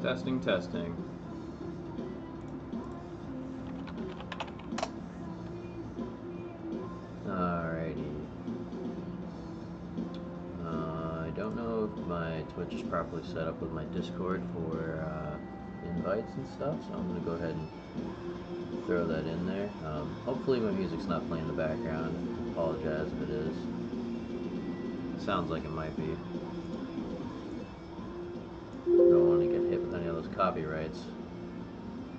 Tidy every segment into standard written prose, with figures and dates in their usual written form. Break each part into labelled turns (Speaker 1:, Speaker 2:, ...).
Speaker 1: Testing, testing. Alrighty. I don't know if my Twitch is properly set up with my Discord for invites and stuff, so I'm going to go ahead and throw that in there. Hopefully my music's not playing in the background. I apologize if it is. Sounds like it might be. Don't want to get hit with any of those copyrights.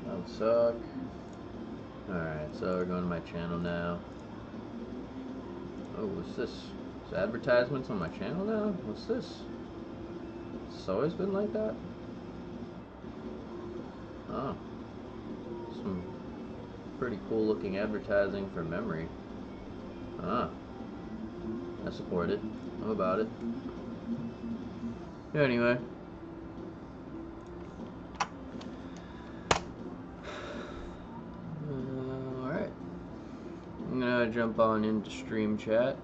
Speaker 1: That would suck. Alright, so we're going to my channel now. Oh, what's this? Is advertisements on my channel now? What's this? It's always been like that? Oh. Some pretty cool looking advertising for memory. Ah. I support it. I'm about it. Anyway. Alright. I'm gonna jump on into stream chat.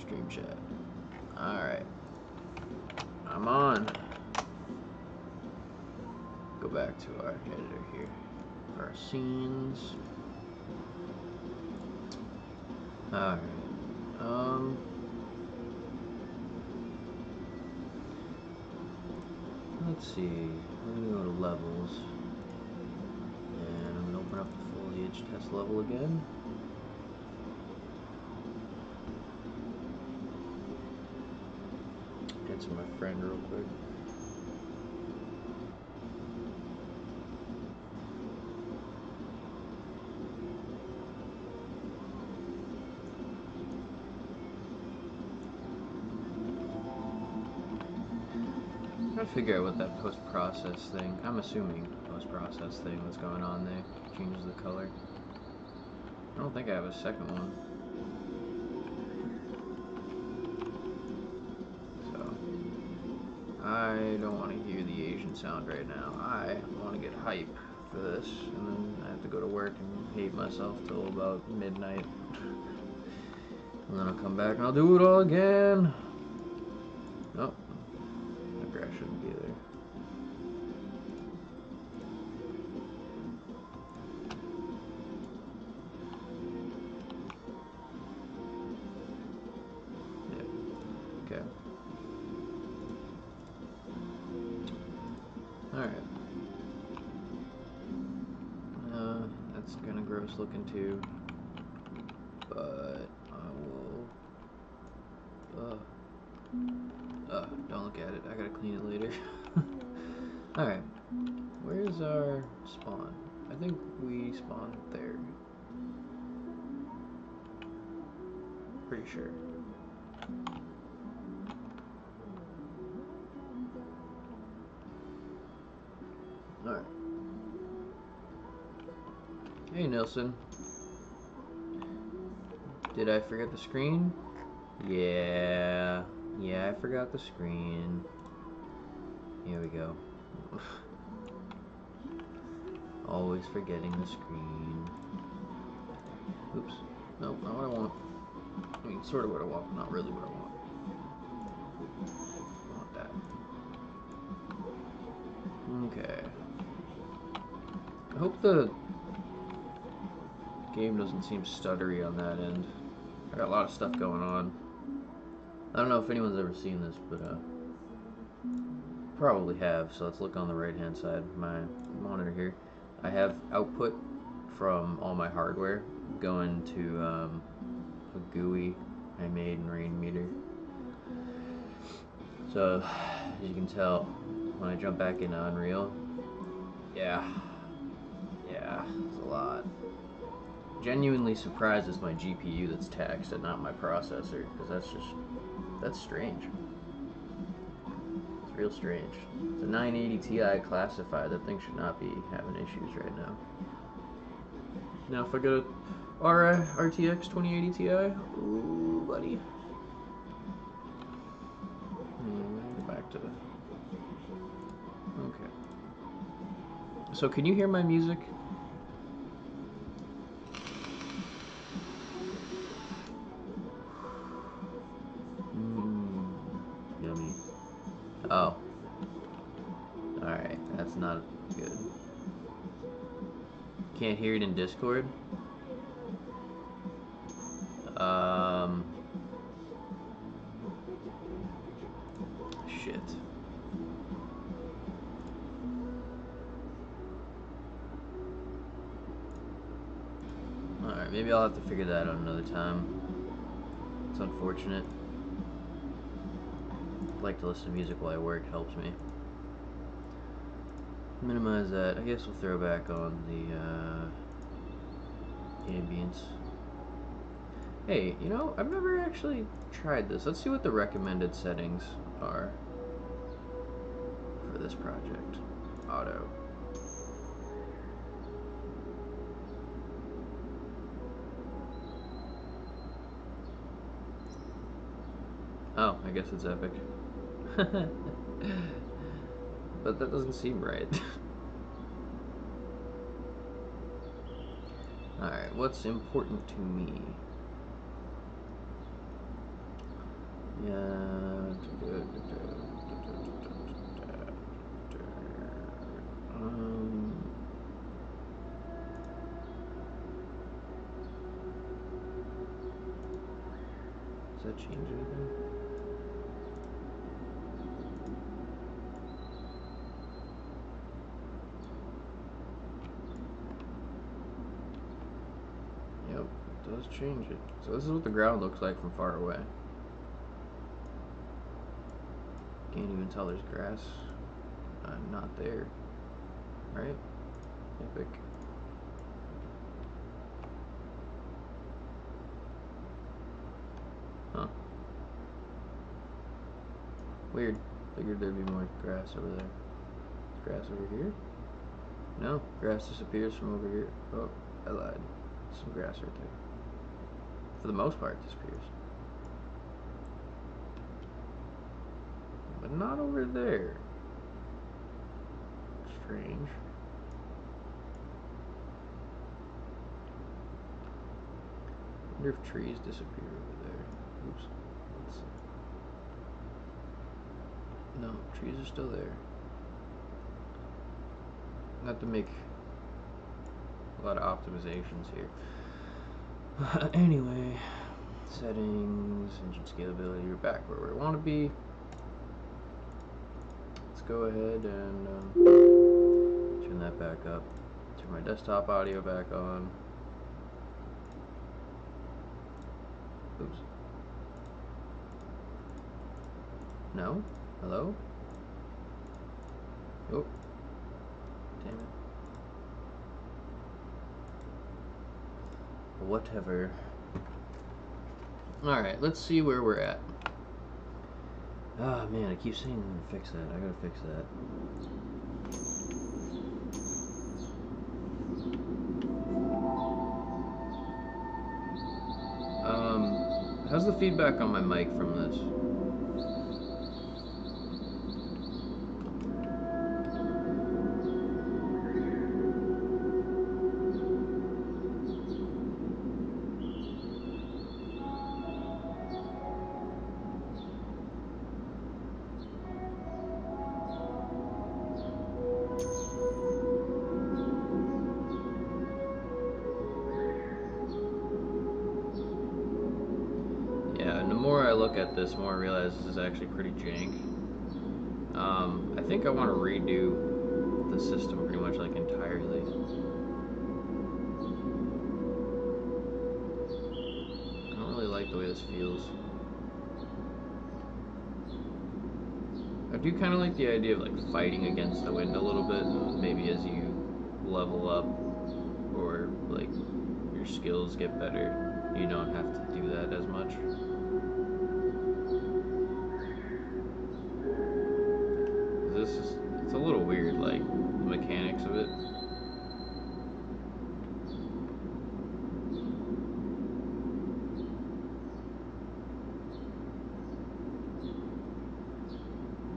Speaker 1: Stream chat. Alright. I'm on. Go back to our editor here. For our scenes. Alright. Let's see. I'm gonna go to levels. And I'm gonna open up the foliage test level again. Answer my friend real quick. I'm trying to figure out what that post-process thing, I'm assuming post-process thing that's going on there changes the color. I don't think I have a second one. So, I don't want to hear the Asian sound right now. I want to get hype for this, and then I have to go to work and hate myself till about midnight. And then I'll come back and I'll do it all again. Nope. That grass shouldn't be there. Yeah. Okay. Alright. That's kinda gross looking too. But I will... don't look at it. I gotta clean it later. Alright. Where's our spawn? I think we spawned there. Pretty sure. Alright. Hey Nilsson. Did I forget the screen? Yeah. Yeah, I forgot the screen. Here we go. Always forgetting the screen. Oops. Nope, not what I want. I mean, sort of what I want, but not really what I want. I want that. Okay. I hope the game doesn't seem stuttery on that end. I got a lot of stuff going on. I don't know if anyone's ever seen this, but probably have. So let's look on the right hand side of my monitor here. I have output from all my hardware going to a GUI I made in Rainmeter. So as you can tell, when I jump back into Unreal, yeah, it's a lot. Genuinely surprised it's my GPU that's taxed and not my processor, because that's strange. It's real strange. It's a 980 Ti classified. That thing should not be having issues right now. Now if I go to RTX 2080 Ti, ooh buddy. Go back to the... Okay. So can you hear my music? Yummy. Oh, That's not good. Can't hear it in Discord? Shit. Alright, maybe I'll have to figure that out another time. It's unfortunate. I like to listen to music while I work, helps me. Minimize that. I guess we'll throw back on the ambience. Hey, you know, I've never actually tried this. Let's see what the recommended settings are for this project. Auto. Oh, I guess it's epic. But that doesn't seem right. Alright, what's important to me? Does that change anything? Yep, it does change it. So this is what the ground looks like from far away. Can't even tell there's grass. Not there. Right? Epic. Huh. Weird. Figured there'd be more grass over there. Grass over here? No, grass disappears from over here. Oh, I lied. Some grass right there. For the most part, it disappears. But not over there. Strange. I wonder if trees disappear over there. Oops. Let's see. No, trees are still there. Not to make a lot of optimizations here. Anyway, settings, engine scalability, we're back where we want to be. Let's go ahead and turn that back up. Turn my desktop audio back on. Oops. No? Hello? Oh. Damn it. Whatever. Alright, let's see where we're at. Ah, man, I keep saying I'm gonna fix that. I gotta fix that. How's the feedback on my mic from this? Yeah, and the more I look at this, the more I realize this is actually pretty jank. I think I want to redo the system pretty much like entirely. I don't really like the way this feels. I do kind of like the idea of like fighting against the wind a little bit, and maybe as you level up or like your skills get better, you don't have to do that as much. It's a little weird, like the mechanics of it.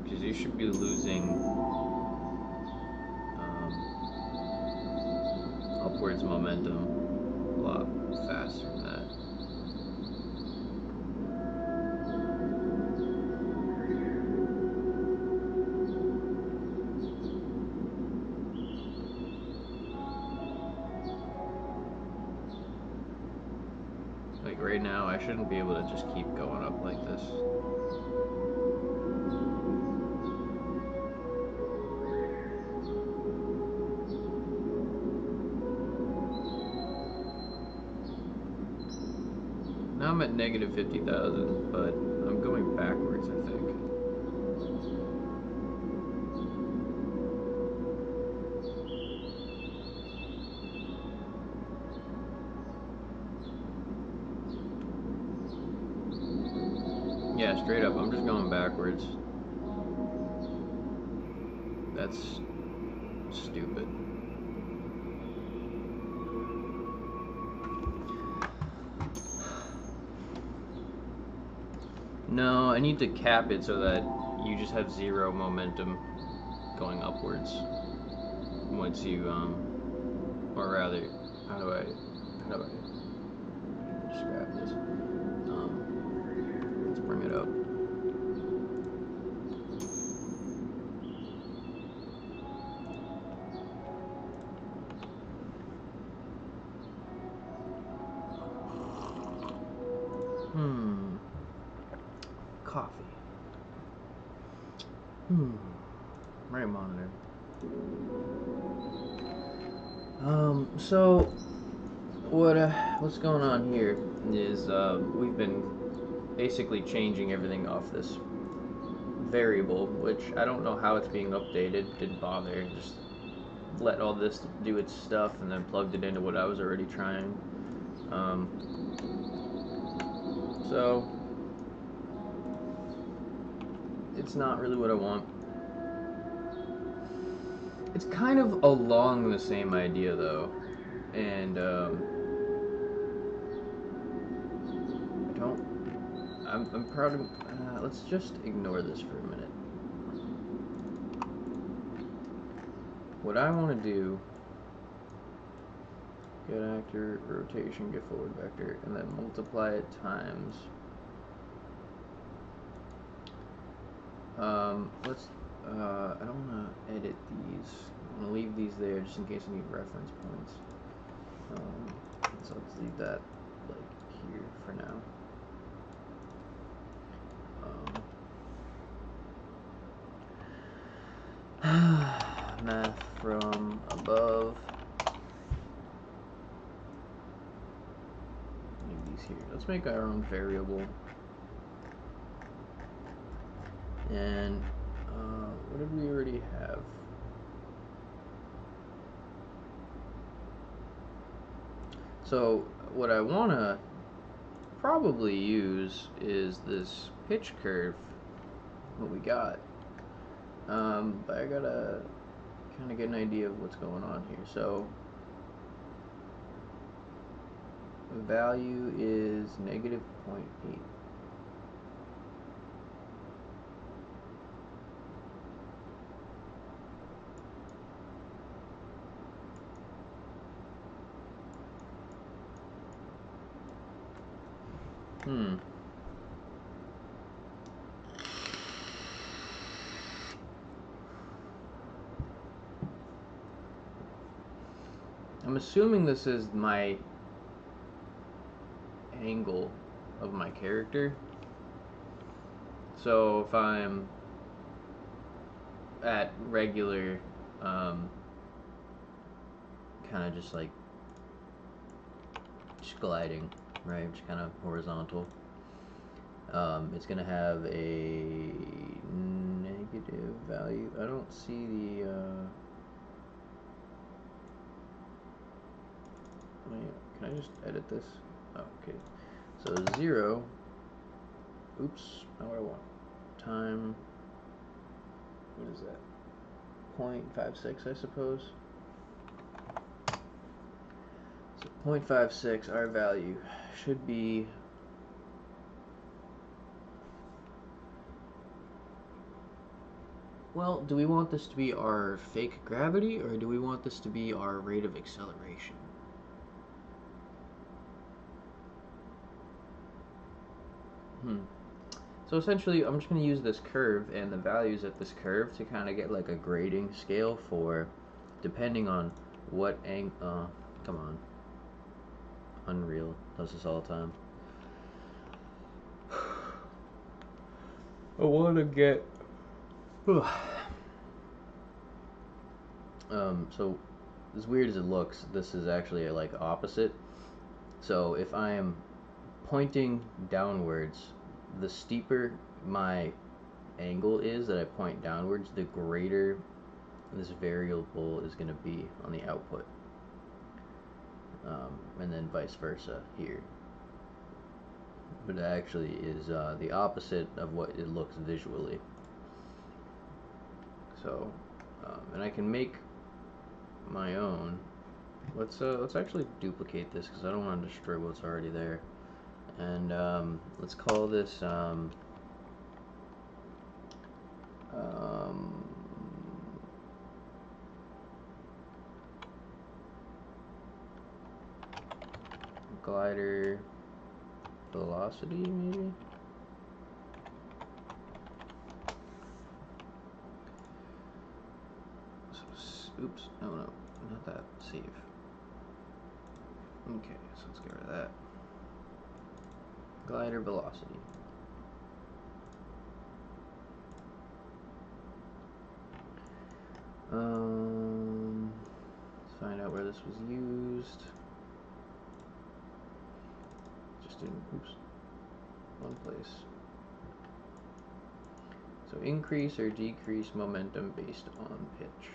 Speaker 1: Because you should be losing upwards momentum a lot faster than that. right now, I shouldn't be able to just keep going up like this. Now I'm at negative 50,000, but I'm going backwards, I think. Yeah, straight up, I'm just going backwards. That's stupid. No, I need to cap it so that you just have zero momentum going upwards once you, or rather, how do I describe this? Let's bring it up. Coffee. Right monitor. So what's going on here is we've been basically changing everything off this variable, which I don't know how it's being updated. Didn't bother. Just let all this do its stuff and then plugged it into what I was already trying. So it's not really what I want. It's kind of along the same idea though, and I'm proud of. Let's just ignore this for a minute. What I want to do: get actor, rotation, get forward vector, and then multiply it times. I don't want to edit these. I'm going to leave these there just in case I need reference points. So let's leave that like here for now. Math from above. Leave these here. Let's make our own variable. And what did we already have? So what I want to probably use is this pitch curve, what we got. But I gotta kind of get an idea of what's going on here. So the value is negative 0.8. I'm assuming this is my angle of my character. So if I'm at regular, kind of just like just gliding, right? Just kind of horizontal. It's gonna have a negative value. I don't see the. Can I just edit this? Oh, okay. So 0. Oops, not what I want. Time. What is that? 0.56, I suppose. So 0.56, our value should be. Well, do we want this to be our fake gravity, or do we want this to be our rate of acceleration? So essentially, I'm just going to use this curve and the values at this curve to kind of get like a grading scale for, depending on what angle. Come on. Unreal does this all the time. I want to get. So as weird as it looks, this is actually like opposite. So if I am pointing downwards, the steeper my angle is that I point downwards, the greater this variable is going to be on the output. And then vice versa here. But it actually is the opposite of what it looks visually. So, and I can make my own. Let's actually duplicate this because I don't want to destroy what's already there. And let's call this glider velocity, maybe. Oops, no, not that. Save. Okay, so let's get rid of that. Glider velocity. Let's find out where this was used. Just in, oops, one place. So increase or decrease momentum based on pitch.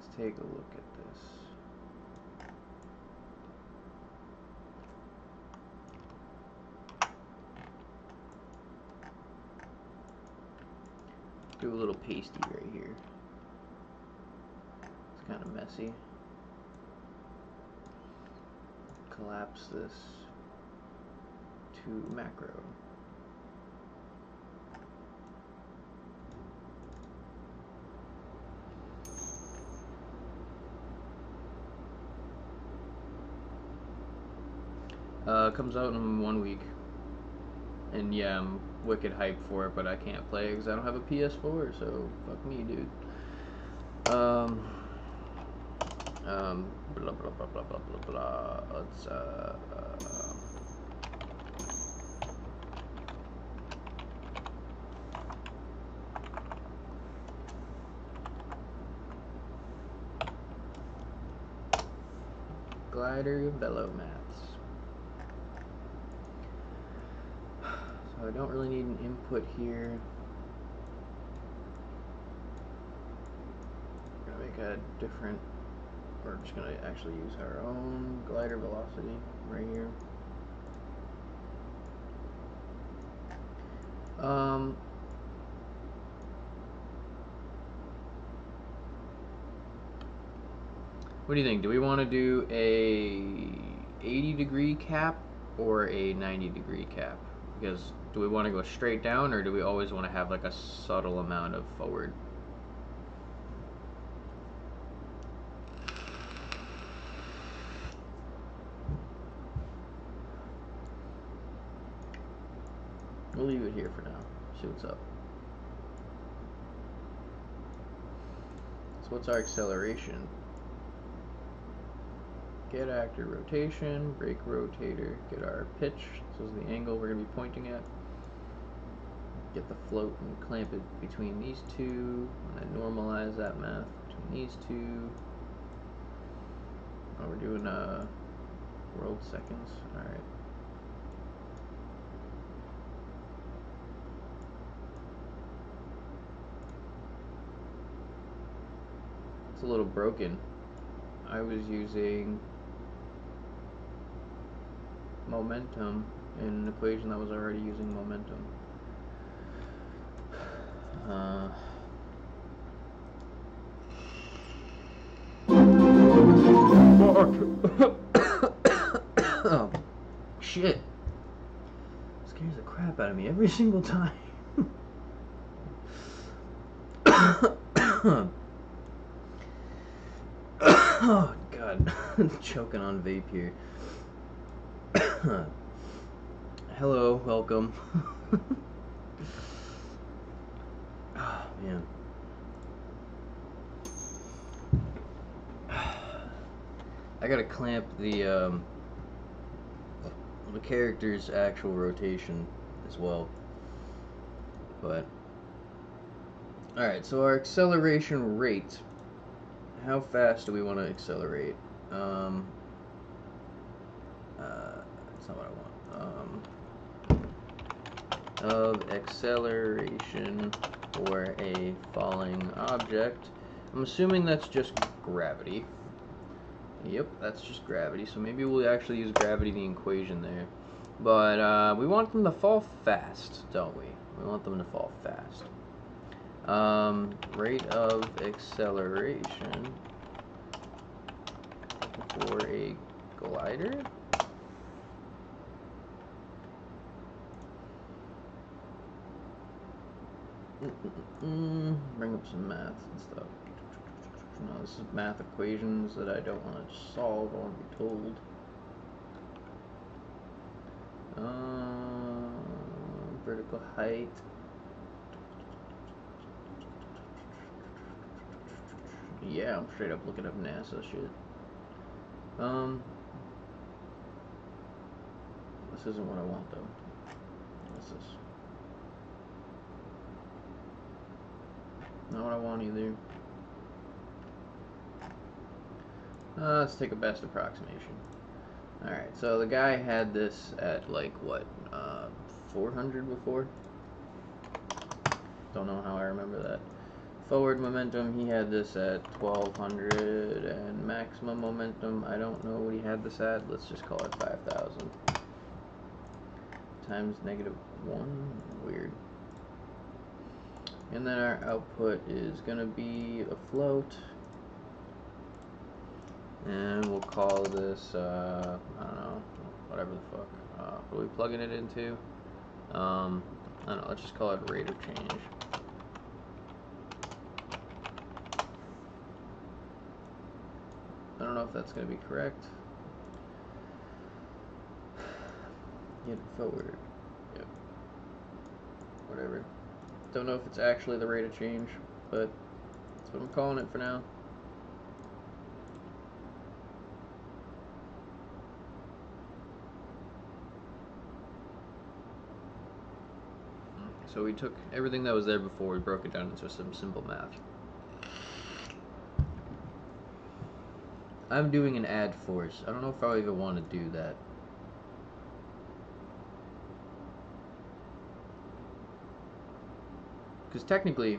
Speaker 1: Let's take a look at this. Do a little pasty right here. It's kind of messy. Collapse this to macro. Comes out in 1 week. And yeah, I'm wicked hyped for it, but I can't play because I don't have a PS4, so fuck me, dude. Blah blah blah blah blah blah blah. Let's glider velo maths. So I don't really need an input here. I'm gonna make a different. We're just gonna actually use our own glider velocity right here. What do you think? Do we want to do a 80-degree cap or a 90-degree cap? Because do we want to go straight down, or do we always want to have like a subtle amount of forward? We'll leave it here for now. See what's up. So what's our acceleration? Get actor rotation, brake rotator, get our pitch. This is the angle we're going to be pointing at. Get the float and clamp it between these two, and then normalize that math between these two. Oh, we're doing world seconds. Alright. It's a little broken. I was using momentum in an equation that was already using momentum. Oh, shit. Scares the crap out of me every single time. Oh, God. I'm choking on vape here. Hello, welcome. Oh, man. I gotta clamp the character's actual rotation as well. But alright, so our acceleration rate. How fast do we want to accelerate? That's not what I want. Of acceleration for a falling object. I'm assuming that's just gravity. Yep, that's just gravity. So maybe we'll actually use gravity in the equation there. But we want them to fall fast, don't we? We want them to fall fast. Rate of acceleration for a glider? Bring up some math and stuff. No, this is math equations that I don't want to solve, I want to be told. Vertical height. Yeah, I'm straight up looking up NASA shit. This isn't what I want though. What's this? Not what I want either. Let's take a best approximation. Alright, so the guy had this at like what, 400 before? Don't know how I remember that. Forward momentum, he had this at 1200, and maximum momentum, I don't know what he had this at. Let's just call it 5000. Times -1, weird. And then our output is going to be a float. And we'll call this, I don't know, whatever the fuck. What are we plugging it into? I don't know, let's just call it rate of change. I don't know if that's going to be correct. Get forward. Yep. Whatever. Don't know if it's actually the rate of change, but that's what I'm calling it for now. So we took everything that was there before, we broke it down into some simple math. I'm doing an add force. I don't know if I even want to do that. Because technically,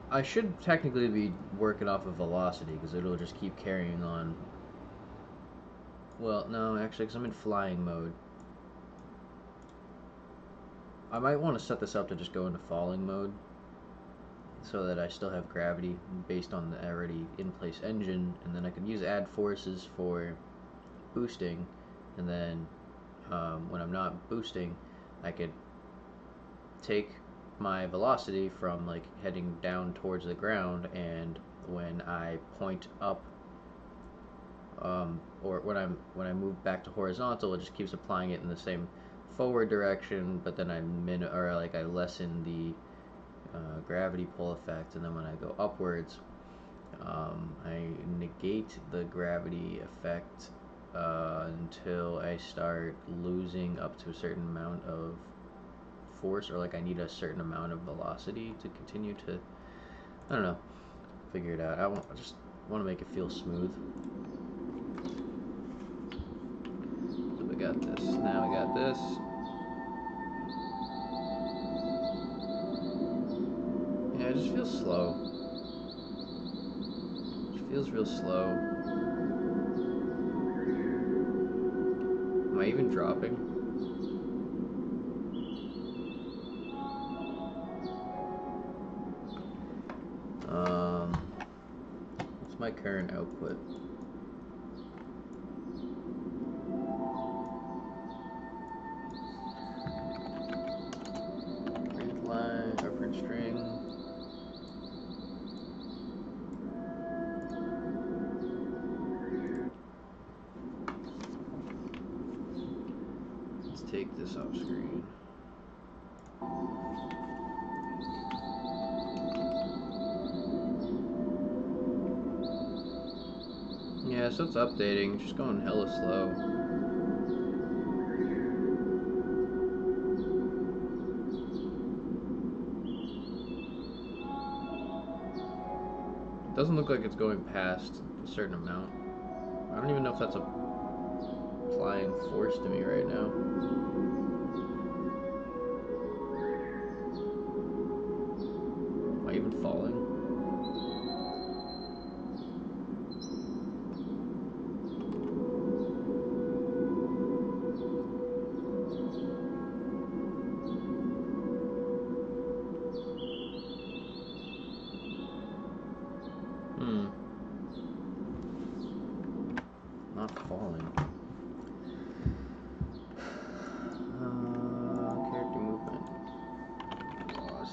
Speaker 1: I should technically be working off of velocity, because it'll just keep carrying on. Well, no, actually, because I'm in flying mode. I might want to set this up to just go into falling mode, so that I still have gravity based on the already in-place engine, and then I could use add forces for boosting, and then when I'm not boosting, I could take my velocity from like heading down towards the ground, and when I point up, or when I move back to horizontal, it just keeps applying it in the same forward direction, but then I lessen the gravity pull effect, and then when I go upwards, I negate the gravity effect until I start losing up to a certain amount of force, or like I need a certain amount of velocity to continue to, I don't know, figure it out. I just want to make it feel smooth. So we got this. Now we got this. Yeah, it just feels slow. It feels real slow. Am I even dropping? What's my current output? Print line or print string. Let's take this off screen. Yeah, so it's updating, just going hella slow. It doesn't look like it's going past a certain amount. I don't even know if that's applying force to me right now. Am I even falling? Not falling. Character movement. Loss.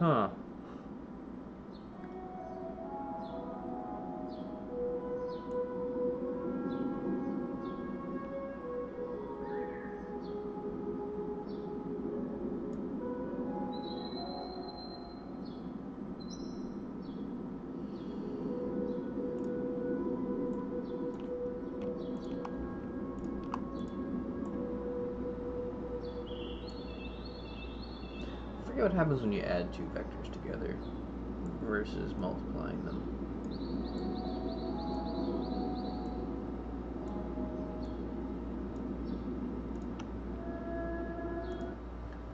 Speaker 1: Huh. I forget what happens when you add two vectors together versus multiplying them.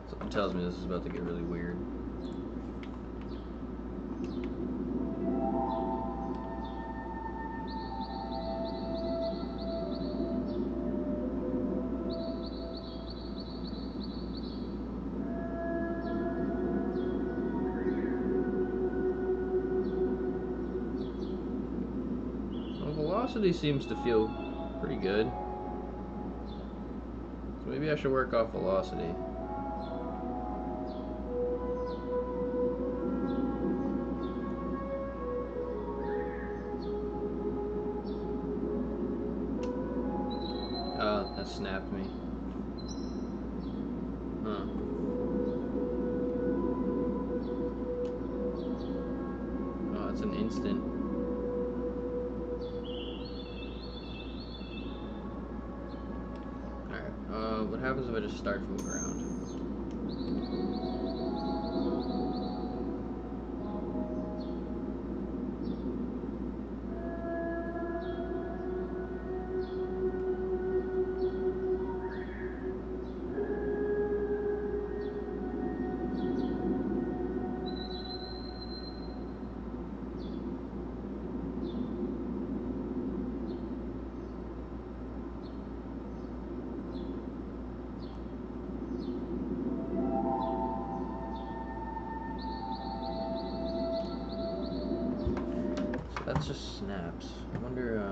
Speaker 1: Something tells me this is about to get really weird. Velocity seems to feel pretty good. So maybe I should work off velocity. That snapped me. Huh. Oh, that's an instant. Alright, what happens if I just start from ground? That just snaps. I wonder,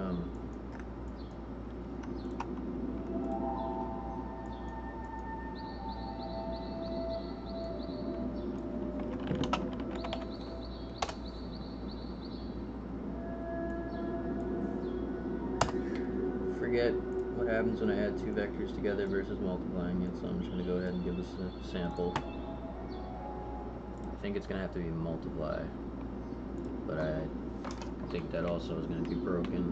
Speaker 1: forget what happens when I add two vectors together versus multiplying it, so I'm just going to go ahead and give this a sample. I think it's going to have to be multiply, but I think that also is going to be broken.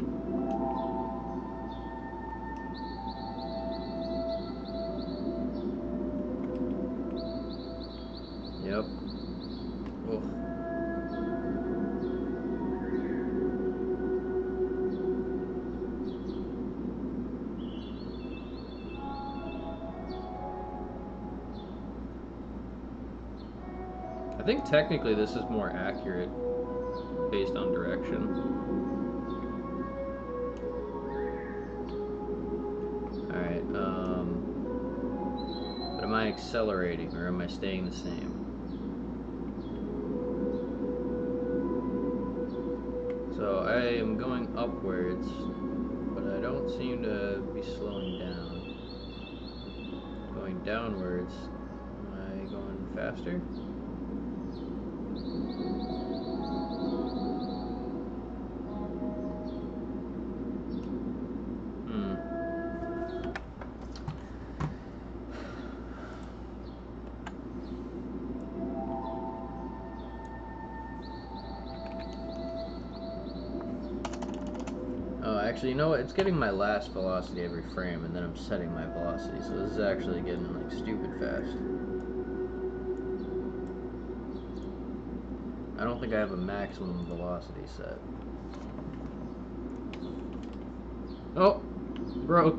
Speaker 1: Yep. Oh. I think technically this is more accurate based on direction. Alright, but am I accelerating or am I staying the same? So I am going upwards, but I don't seem to be slowing down. Going downwards, am I going faster? Actually, you know what? It's getting my last velocity every frame, and then I'm setting my velocity. So this is actually getting like stupid fast. I don't think I have a maximum velocity set. Oh, broke.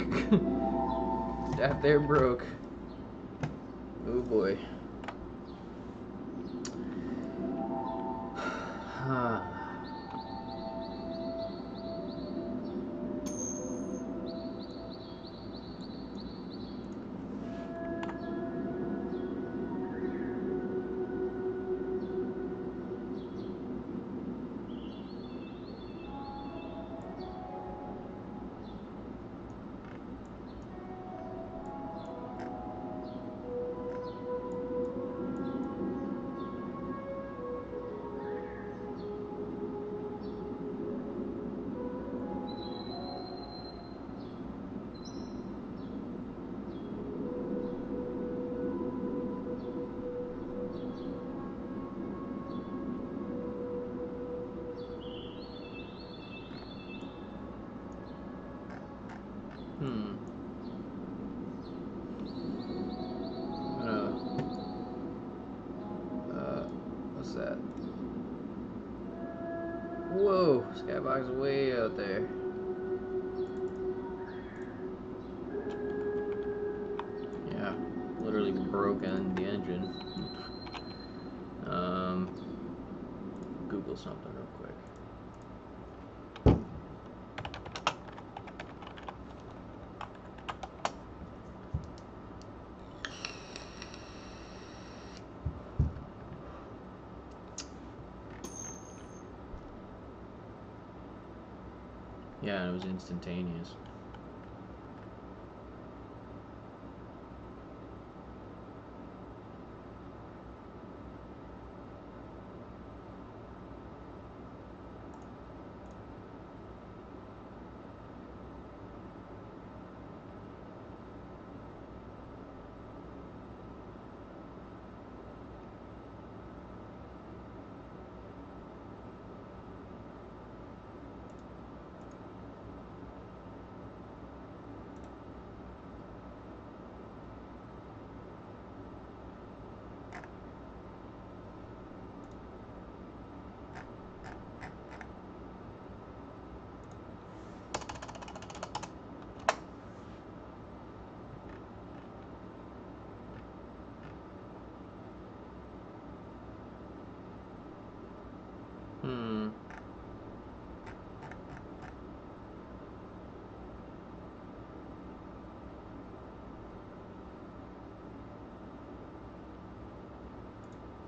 Speaker 1: That there broke. Oh boy. What's that? Whoa, skybox is way out there. Yeah, literally broken the engine. Google something real quick. Yeah, it was instantaneous.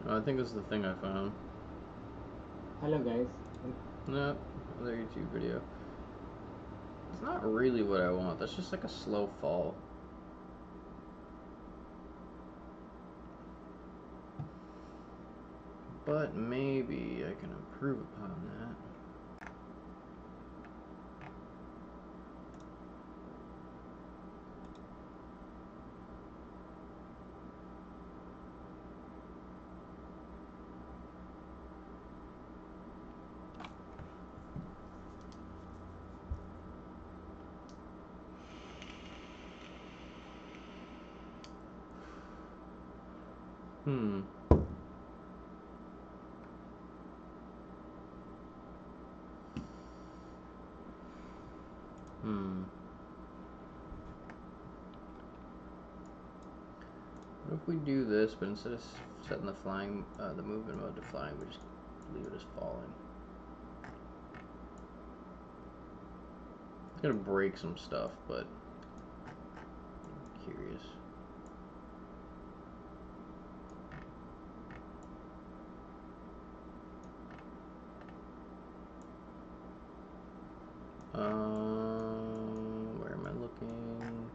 Speaker 1: Oh, I think this is the thing I found.
Speaker 2: Hello guys.
Speaker 1: No, another YouTube video. It's not really what I want. That's just like a slow fall. But maybe I can improve upon that. What if we do this, but instead of setting the flying, the movement mode to flying, we just leave it as falling? It's gonna break some stuff, but I'm curious. Where am I looking?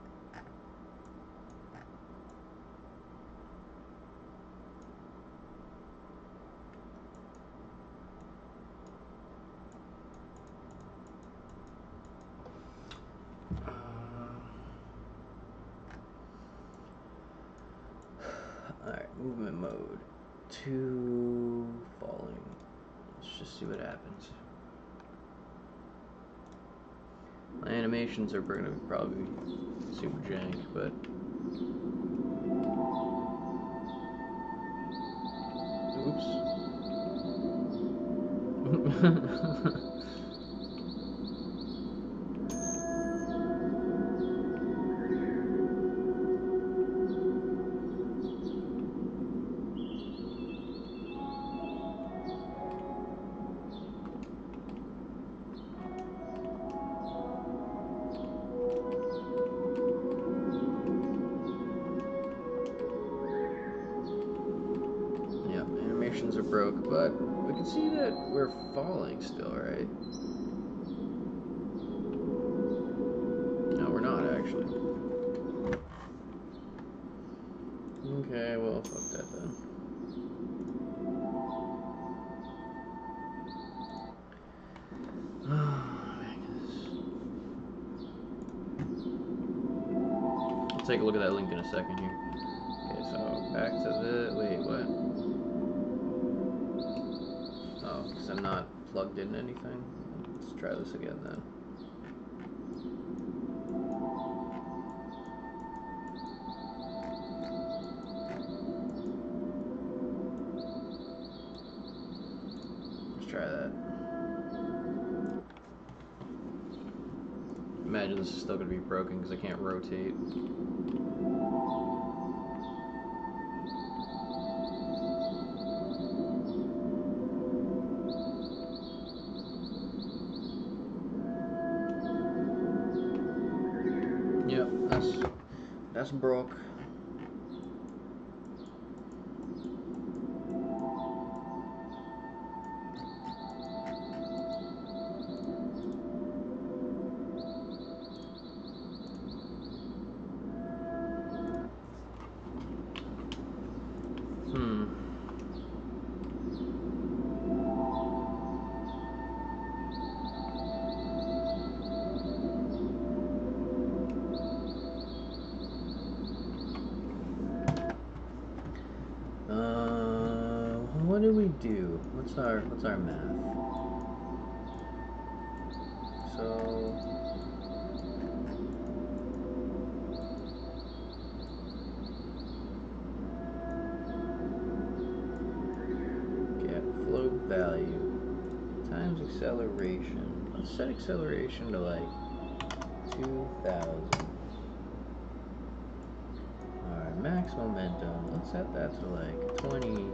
Speaker 1: Alright, movement mode. 2 falling. Let's just see what happens. My animations are going to probably be super jank, but oops. Animations are broke, but we can see that we're falling still, right? No, we're not actually. Okay, well, fuck that then. I'll take a look at that link in a second here. Okay, so back to the... Wait, what? Oh, because I'm not plugged in anything? Let's try this again then. Let's try that. Imagine this is still going to be broken because I can't rotate. Yep, that's broke. What do we do? What's our math? So get float value times acceleration. Let's set acceleration to like 2,000. Alright, max momentum. Let's set that to like 20,000.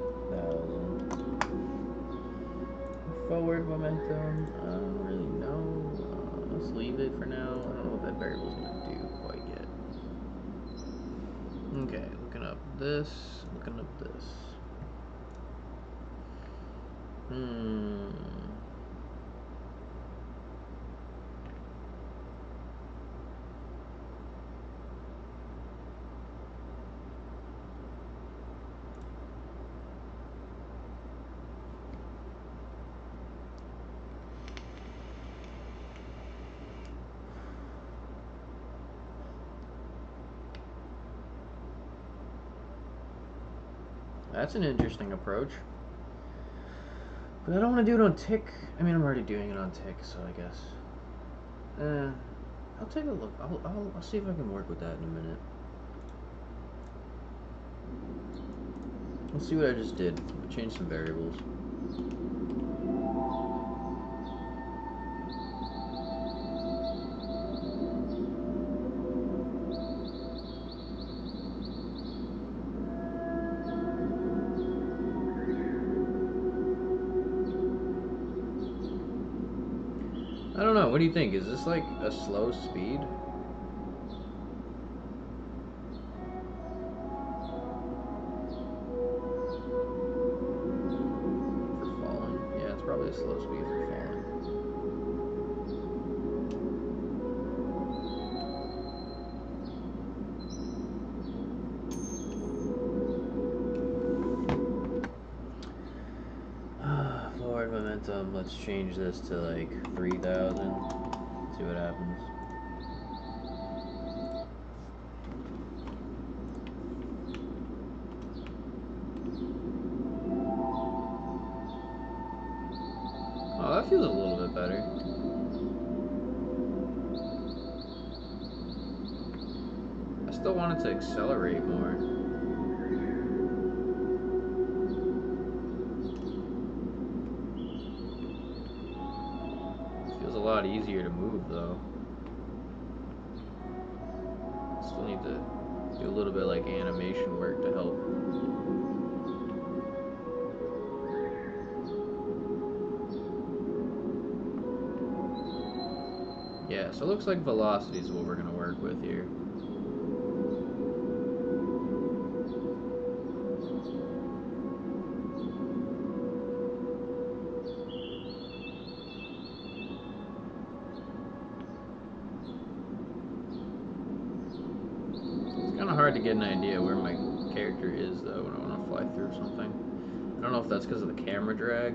Speaker 1: Forward momentum, I don't really know. Let's leave it for now. I don't know what that variable's gonna do quite yet. Okay, looking up this. That's an interesting approach. But I don't want to do it on tick. I mean, I'm already doing it on tick, so I guess. I'll take a look. I'll see if I can work with that in a minute. Let's see what I just did. I changed some variables. I don't know. What do you think? Is this like a slow speed? For falling? Yeah, it's probably a slow speed for falling. Forward momentum. Let's change this to like 3,000. See what happens. Oh, that feels a little bit better. still want it to accelerate more. Feels a lot easier to move though. Still need to do a little bit like animation work to help. Yeah, so it looks like velocity is what we're going to work with here. It's kind of hard to get an idea where my character is though when I want to fly through something. I don't know if that's because of the camera drag.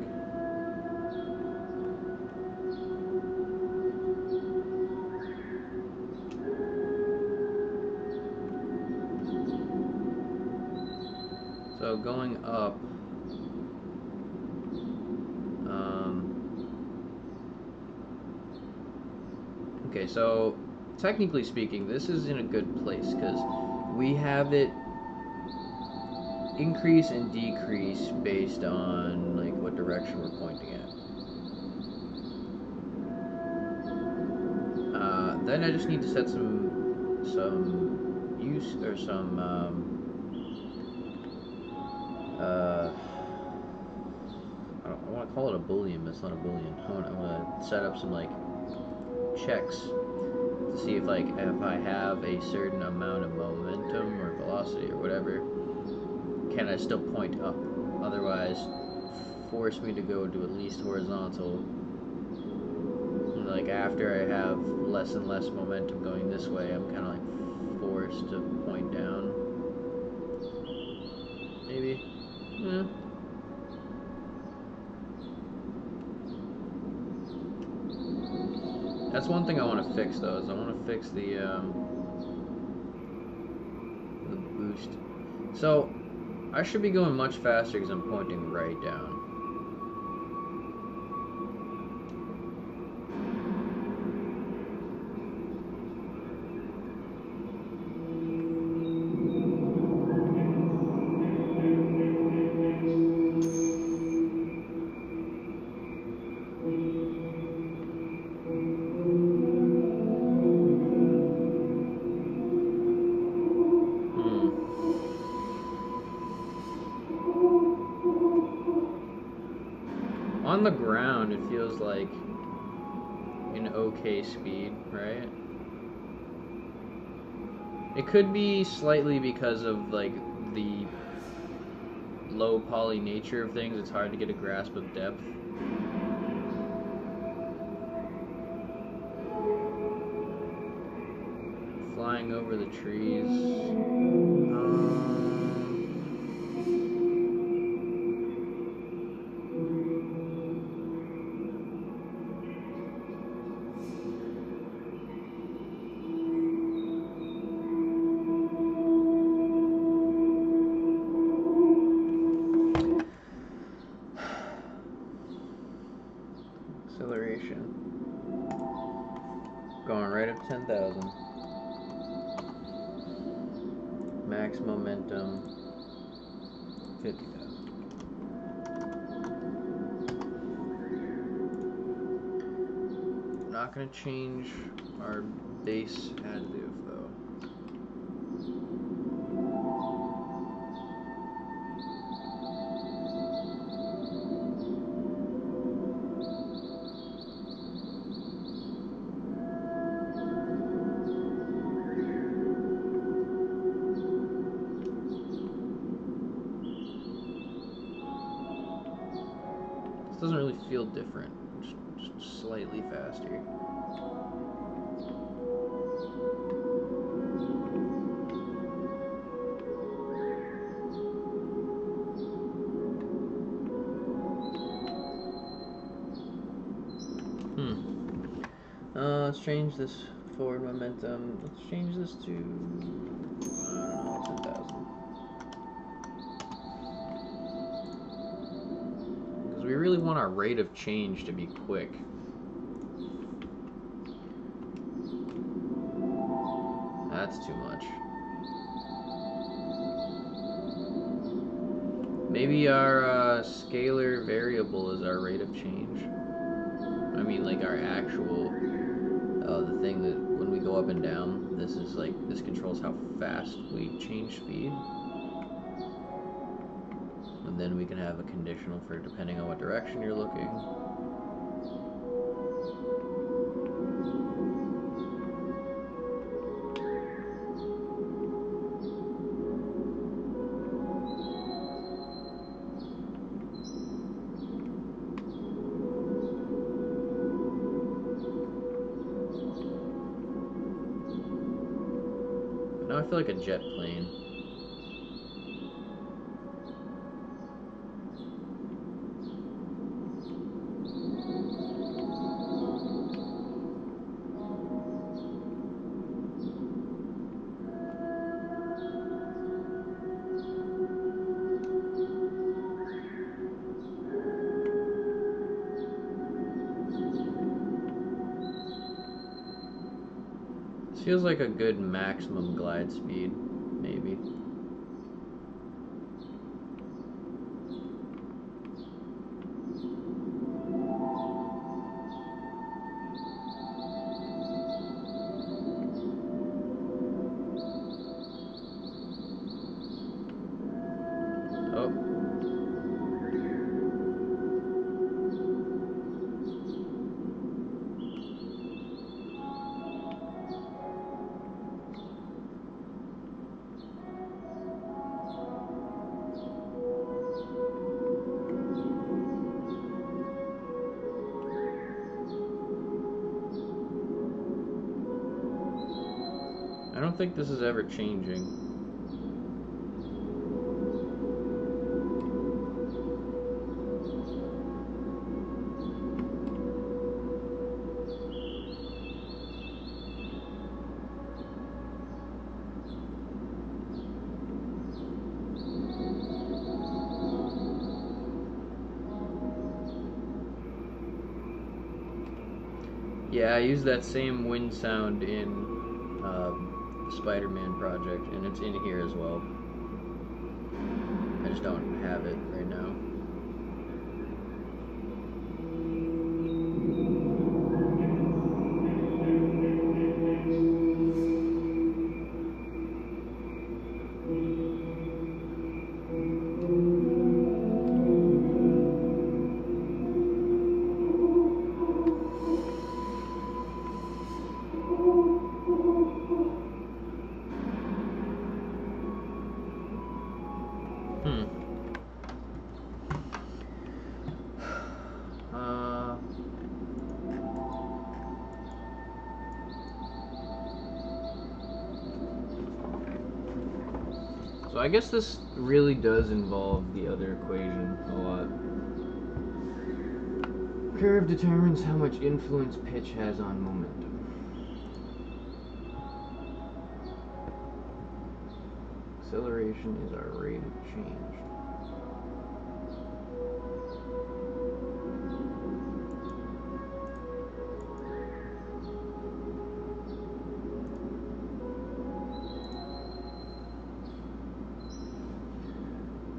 Speaker 1: So going up, okay, so technically speaking, this is in a good place because we have it increase and decrease based on like what direction we're pointing at. Then I just need to set some use or some I want to call it a boolean, but it's not a boolean. I want to set up some like checks to see if I have a certain amount of momentum or velocity or whatever, can I still point up? Otherwise, force me to go to at least horizontal. And like after I have less and less momentum going this way, I'm kind of like forced to point down. Maybe. That's one thing I want to fix though, is I want to fix the boost. So I should be going much faster because I'm pointing right down. On the ground, it feels like an okay speed, right? It could be slightly because of like the low poly nature of things. It's hard to get a grasp of depth. Flying over the trees. Acceleration. Going right up 10,000. Max momentum 50,000. Not gonna change our base additive though. This doesn't really feel different, just slightly faster. Let's change this forward momentum. Let's change this to 10,000. Because we really want our rate of change to be quick. That's too much. Maybe our scalar variable is our rate of change. I mean, like our actual, the thing that when we go up and down, this is like, this controls how fast we change speed. And then we can have a conditional for depending on what direction you're looking. Now I feel like a jet plane. This feels like a good maximum glide speed, maybe. Oh. I don't think this is ever changing. Yeah, I used that same wind sound in Spider-Man project, and it's in here as well. I just don't have it right now. So I guess this really does involve the other equation a lot. Curve determines how much influence pitch has on momentum. Acceleration is our rate of change.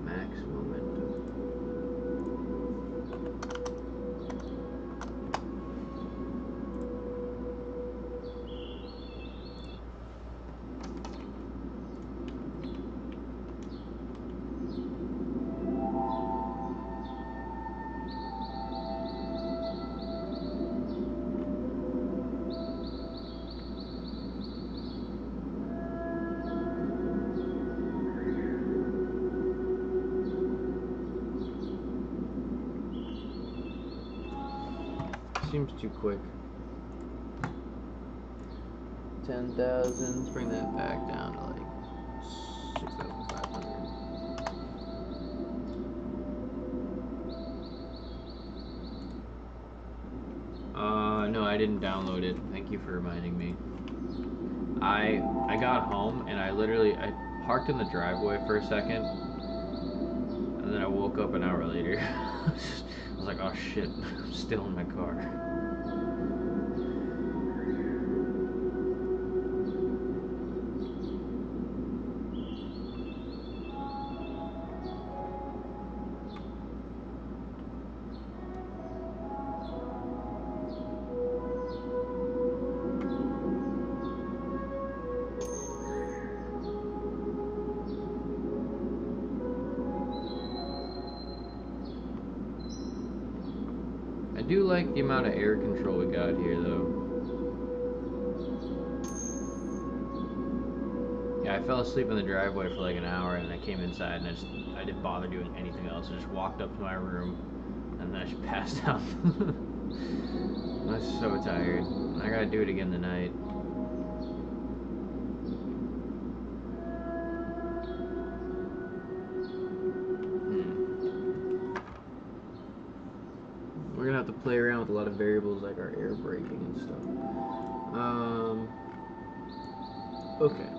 Speaker 1: Max momentum. Seems too quick. 10,000. Let's bring that back down to like 6,500. No, I didn't download it. Thank you for reminding me. I got home and I parked in the driveway for a second, and then I woke up an hour later. I was like, oh shit, I'm still in my car. do like the amount of air control we got here, though. Yeah, I fell asleep in the driveway for like an hour, and I came inside, and I didn't bother doing anything else. I just walked up to my room, and then I just passed out. I was so tired. I gotta do it again tonight. We're gonna have to play around with a lot of variables like our air braking and stuff. Okay.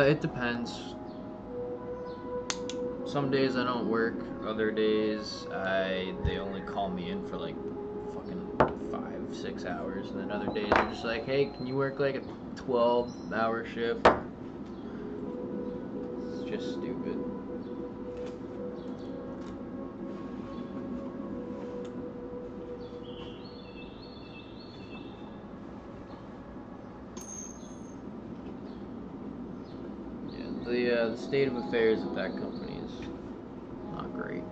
Speaker 1: It depends. Some days I don't work. Other days they only call me in for like fucking 5-6 hours, and then other days they're just like, hey, can you work like a 12-hour shift? It's just stupid. Yeah, the state of affairs at that company is not great.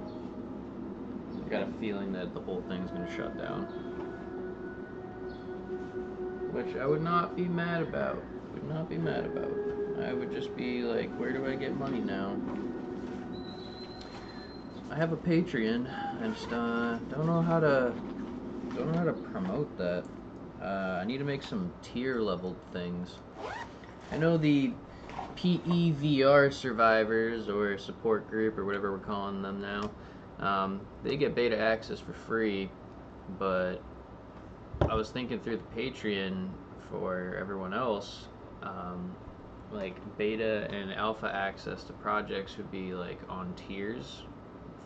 Speaker 1: I got a feeling that the whole thing's gonna shut down, which I would not be mad about. I would just be like, where do I get money now? I have a Patreon. I just don't know how to promote that. I need to make some tier level things. I know the PEVR survivors, or support group, or whatever we're calling them now, they get beta access for free, but I was thinking through the Patreon for everyone else, like beta and alpha access to projects would be like on tiers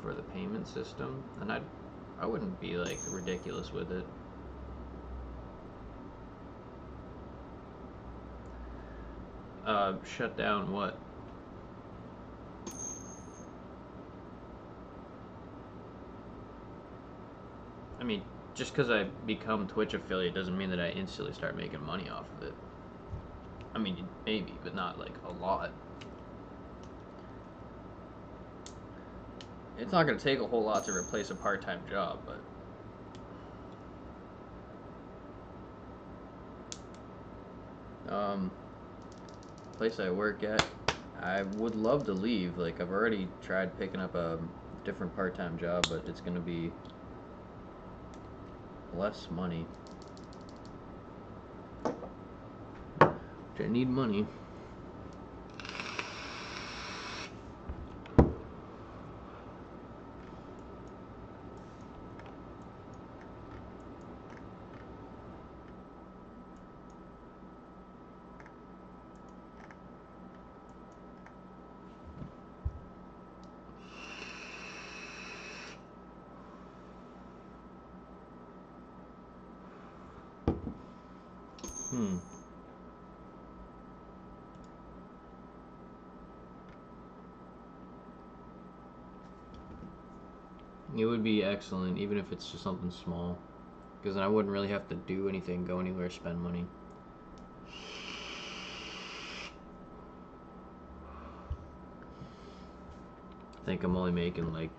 Speaker 1: for the payment system, and I wouldn't be like ridiculous with it. Shut down what? I mean, just because I become Twitch affiliate doesn't mean that I instantly start making money off of it. I mean, maybe, but not like a lot. It's not going to take a whole lot to replace a part-time job, but place I work at, I would love to leave. Like, I've already tried picking up a different part-time job, but it's going to be less money. Which I need money. It would be excellent, even if it's just something small, because then I wouldn't really have to do anything, go anywhere, spend money. I think I'm only making like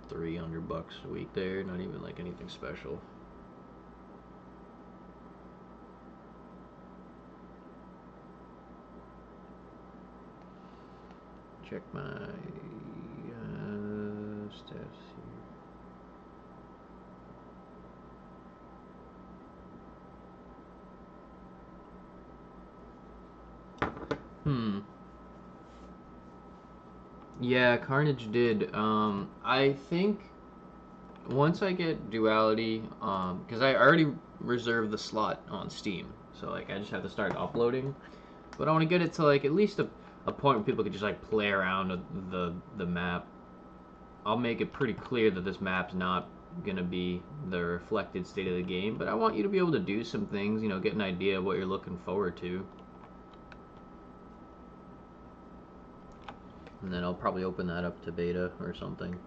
Speaker 1: $300 a week there, not even like anything special. Check my stats here. Yeah, Carnage did. I think once I get Duality, because I already reserved the slot on Steam, so like I just have to start uploading. But I want to get it to like at least a point where people could just like play around with the map. I'll make it pretty clear that this map's not gonna be the reflected state of the game, but I want you to be able to do some things, you know, get an idea of what you're looking forward to. and then I'll probably open that up to beta or something.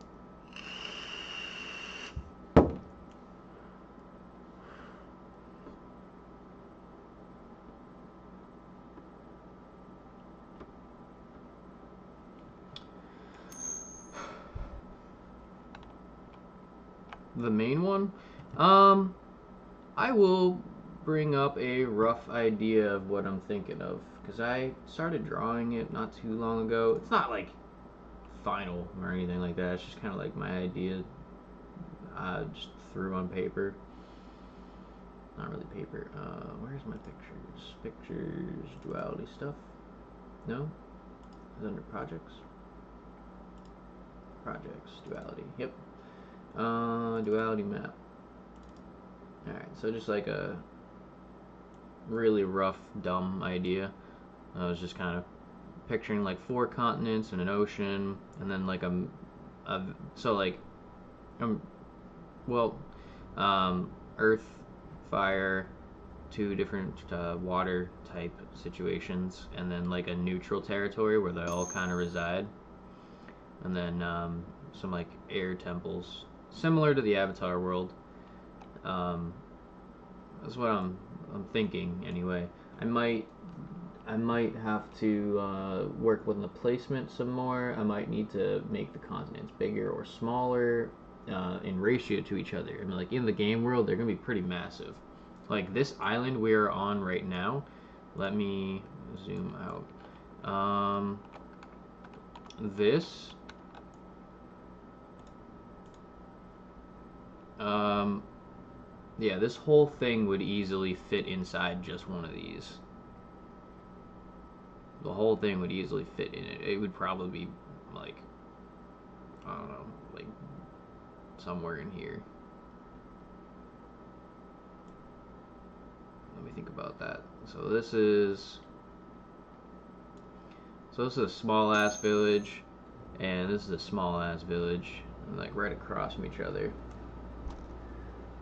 Speaker 1: The main one, I will bring up a rough idea of what I'm thinking of, because I started drawing it not too long ago. It's not like final or anything like that. It's just kind of like my idea. I just threw on paper. Not really paper. Where's my pictures? Pictures, duality stuff. No? It's under projects. Projects, duality. Yep. Duality map. Alright, so just like a really rough, dumb idea. I was just kind of picturing like 4 continents and an ocean, and then like so like well, earth, fire, 2 different water type situations, and then like a neutral territory where they all kind of reside, and then some like air temples similar to the Avatar world. That's what I'm thinking anyway. I might have to work with the placement some more. I might need to make the continents bigger or smaller in ratio to each other. I mean, like in the game world, they're gonna be pretty massive. Like this island we are on right now. Let me zoom out. This. Yeah, this whole thing would easily fit inside just one of these. The whole thing would easily fit in it. It would probably be like, I don't know, like somewhere in here. Let me think about that. So this is a small ass village, and this is a small ass village, and like right across from each other.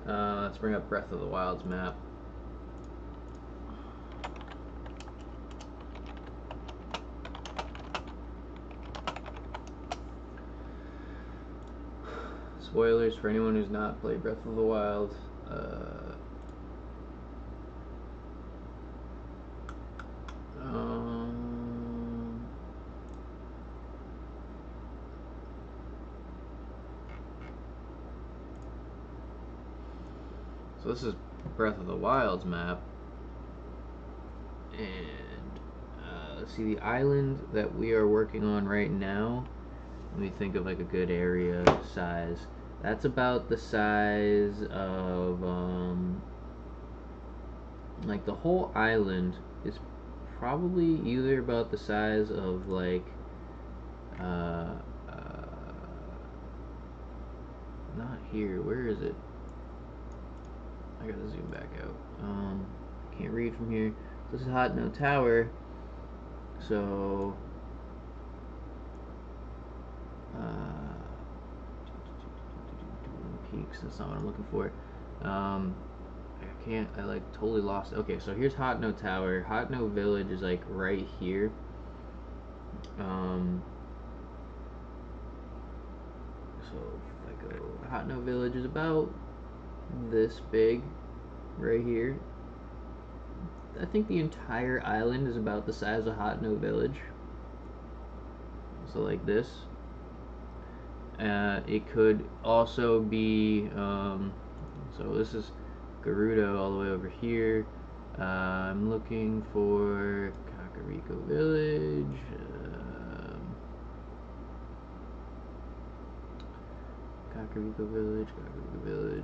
Speaker 1: Let's bring up Breath of the Wild's map. Spoilers for anyone who's not played Breath of the Wild. So this is Breath of the Wild's map, and let's see, the island that we are working on right now. Let me think of like a good area size. That's about the size of like the whole island is probably either about the size of like not here. Where is it? I gotta zoom back out. Can't read from here. This is Hot No Tower. So peaks. That's not what I'm looking for. I like totally lost. Okay, so here's Hot No Tower. Hot No Village is like right here. So if I go, Hot No Village is about this big, right here. I think the entire island is about the size of Hot No Village. So like this. It could also be, so this is Gerudo all the way over here. I'm looking for Kakariko Village. Kakariko Village,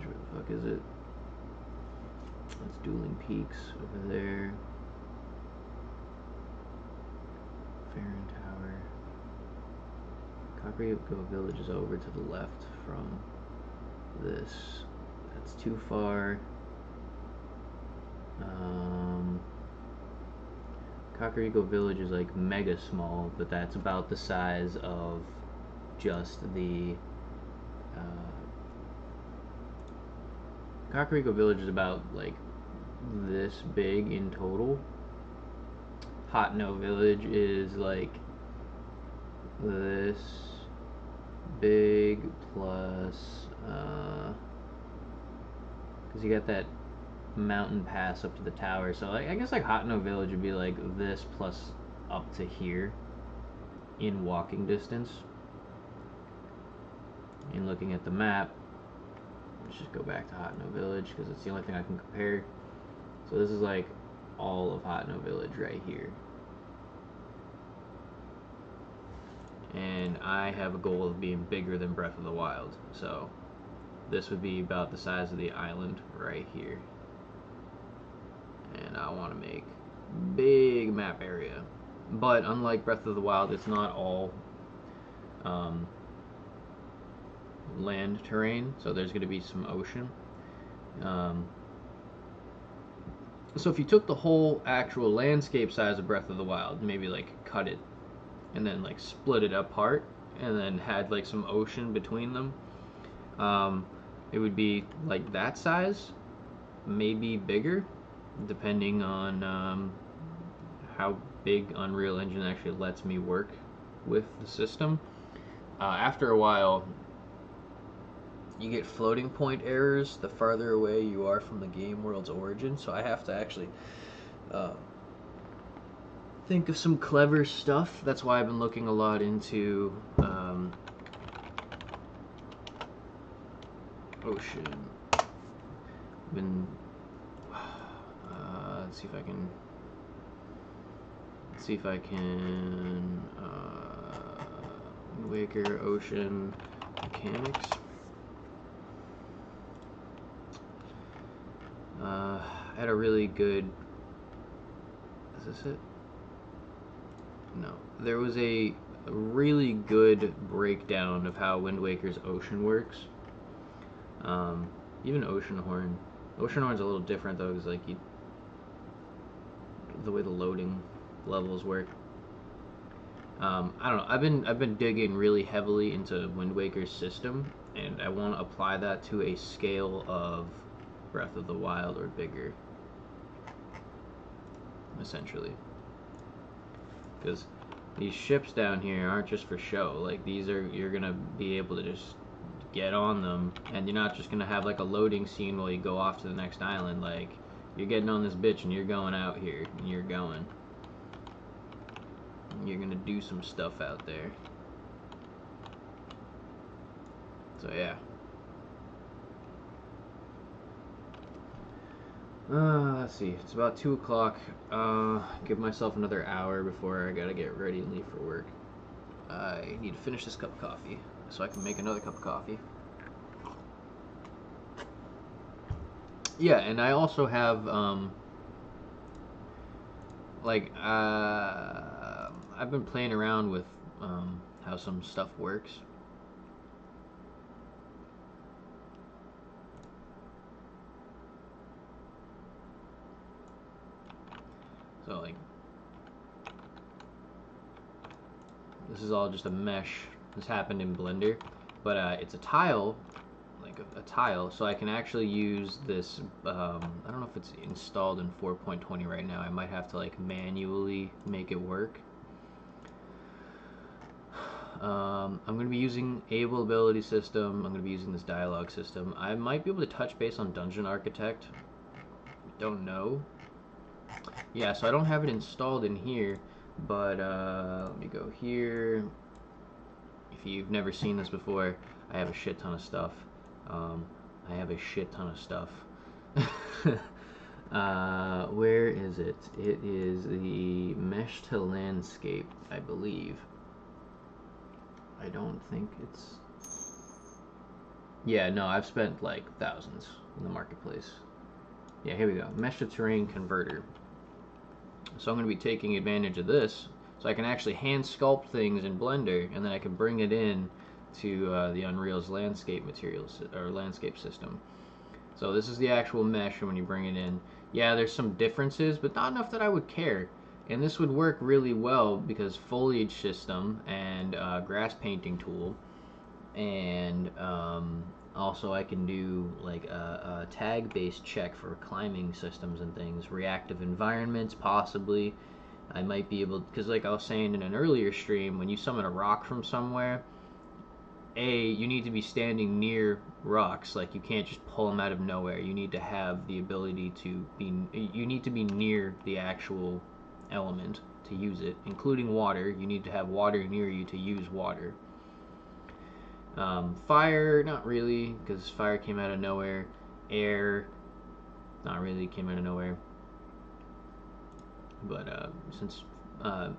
Speaker 1: where the fuck is it? That's Dueling Peaks over there. Farron Tower. Kakariko Village is over to the left from this. That's too far. Kakariko Village is like mega small, but that's about the size of just the Kakariko Village is about like this big in total. Hot No Village is like this big plus, because you got that mountain pass up to the tower. So I guess like Hotno Village would be like this plus up to here in walking distance. And looking at the map, let's just go back to Hotno Village because it's the only thing I can compare. So this is like all of Hotno Village right here. And I have a goal of being bigger than Breath of the Wild. So this would be about the size of the island right here. And I want to make big map area. But unlike Breath of the Wild, it's not all land terrain, so there's going to be some ocean. So if you took the whole actual landscape size of Breath of the Wild, maybe like cut it and then like split it apart and then had like some ocean between them, it would be like that size, maybe bigger, depending on how big Unreal Engine actually lets me work with the system. After a while, you get floating point errors the farther away you are from the game world's origin, so I have to actually think of some clever stuff. That's why I've been looking a lot into ocean. Been let's see if I can Waker ocean mechanics. I had a really good. Is this it? No. There was a really good breakdown of how Wind Waker's ocean works. Even Oceanhorn. Oceanhorn's a little different though, because like the way the loading levels work. I don't know. I've been digging really heavily into Wind Waker's system, and I want to apply that to a scale of Breath of the Wild or bigger, essentially. Because these ships down here aren't just for show. Like these are, you're gonna be able to just get on them, and you're not just gonna have like a loading scene while you go off to the next island. Like you're getting on this bitch and you're going out here and you're going. You're gonna do some stuff out there. So yeah. Let's see. It's about 2 o'clock. Give myself another hour before I gotta get ready and leave for work. I need to finish this cup of coffee so I can make another cup of coffee. Yeah, and I also have I've been playing around with how some stuff works. So like this is all just a mesh. This happened in Blender, but it's a tile, like a tile, so I can actually use this. I don't know if it's installed in 4.20 right now. I might have to like manually make it work. I'm going to be using Able Ability System. I'm going to be using this dialogue system. I might be able to touch base on Dungeon Architect. Don't know. Yeah, so I don't have it installed in here, but let me go here. If you've never seen this before, I have a shit ton of stuff. Where is it? It is the Mesh to Landscape, I believe. I don't think it's... Yeah, no, I've spent like thousands in the marketplace. Yeah, here we go. Mesh to Terrain Converter. So I'm going to be taking advantage of this, so I can actually hand sculpt things in Blender, and then I can bring it in to the Unreal's landscape materials or landscape system. So this is the actual mesh, and when you bring it in, yeah, there's some differences, but not enough that I would care. And this would work really well because foliage system and grass painting tool, and also I can do like a tag based check for climbing systems and things, reactive environments possibly, I might be able, because like I was saying in an earlier stream, when you summon a rock from somewhere, you need to be standing near rocks. Like, you can't just pull them out of nowhere. You need to have the ability to be, you need to be near the actual element to use it, including water. You need to have water near you to use water. Fire, not really, because fire came out of nowhere. Air, not really, came out of nowhere. But since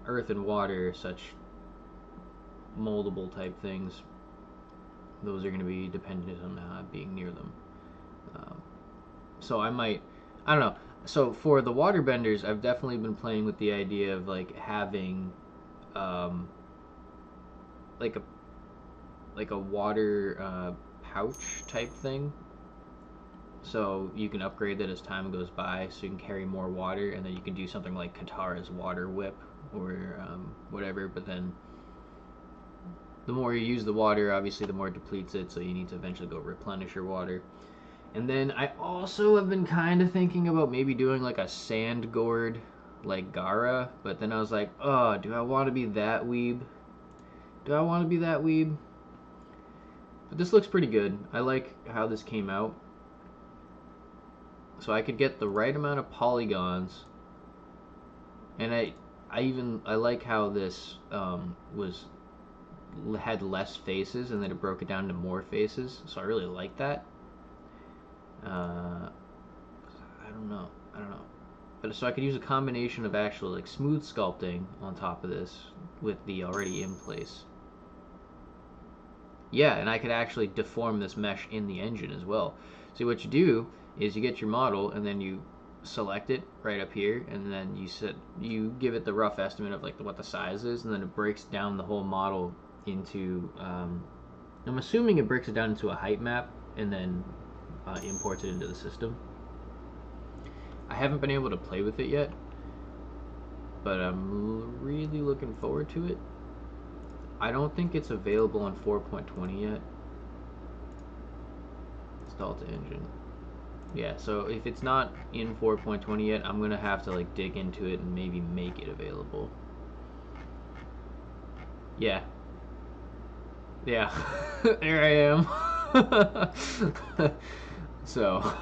Speaker 1: earth and water are such moldable type things, those are going to be dependent on being near them. So I don't know. So for the waterbenders, I've definitely been playing with the idea of like having like a water pouch type thing. So you can upgrade that as time goes by, so you can carry more water, and then you can do something like Katara's water whip or whatever. But then the more you use the water, obviously the more it depletes it, so you need to eventually go replenish your water. And then I also have been kind of thinking about maybe doing like a sand gourd like Gara, but then I was like, oh, do I want to be that weeb? Do I want to be that weeb? But this looks pretty good. I like how this came out. So I could get the right amount of polygons, and I like how this had less faces, and then it broke it down to more faces. So I really like that. I don't know. But so I could use a combination of actual like smooth sculpting on top of this with the already in place. Yeah, and I could actually deform this mesh in the engine as well. See, what you do is you get your model, and then you select it right up here, and then you give it the rough estimate of like what the size is, and then it breaks down the whole model into I'm assuming it breaks it down into a height map, and then imports it into the system. I haven't been able to play with it yet, but I'm really looking forward to it. I don't think it's available on 4.20 yet. Install to engine. Yeah, so if it's not in 4.20 yet, I'm gonna have to like dig into it and maybe make it available. Yeah. Yeah. There I am. So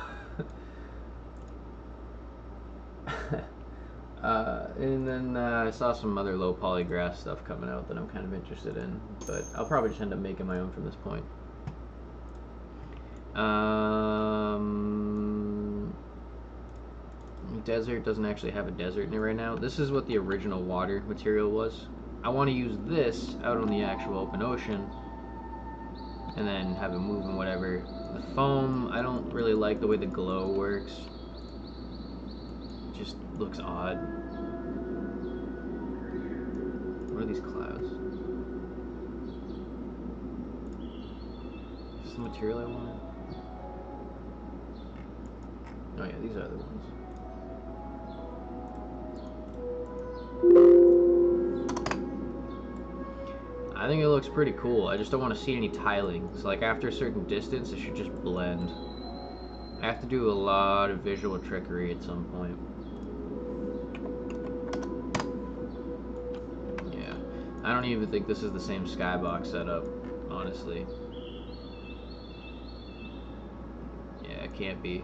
Speaker 1: and then I saw some other low polygraph stuff coming out that I'm kind of interested in, but I'll probably just end up making my own from this point. Desert doesn't actually have a desert in it right now. This is what the original water material was. I want to use this out on the actual open ocean and then have it move and whatever. The foam, I don't really like the way the glow works. It just looks odd. What are these clouds? Is this the material I wanted? Oh yeah, these are the ones. I think it looks pretty cool. I just don't want to see any tiling. It's like after a certain distance, it should just blend. I have to do a lot of visual trickery at some point. Yeah. I don't even think this is the same skybox setup, honestly. Yeah, it can't be.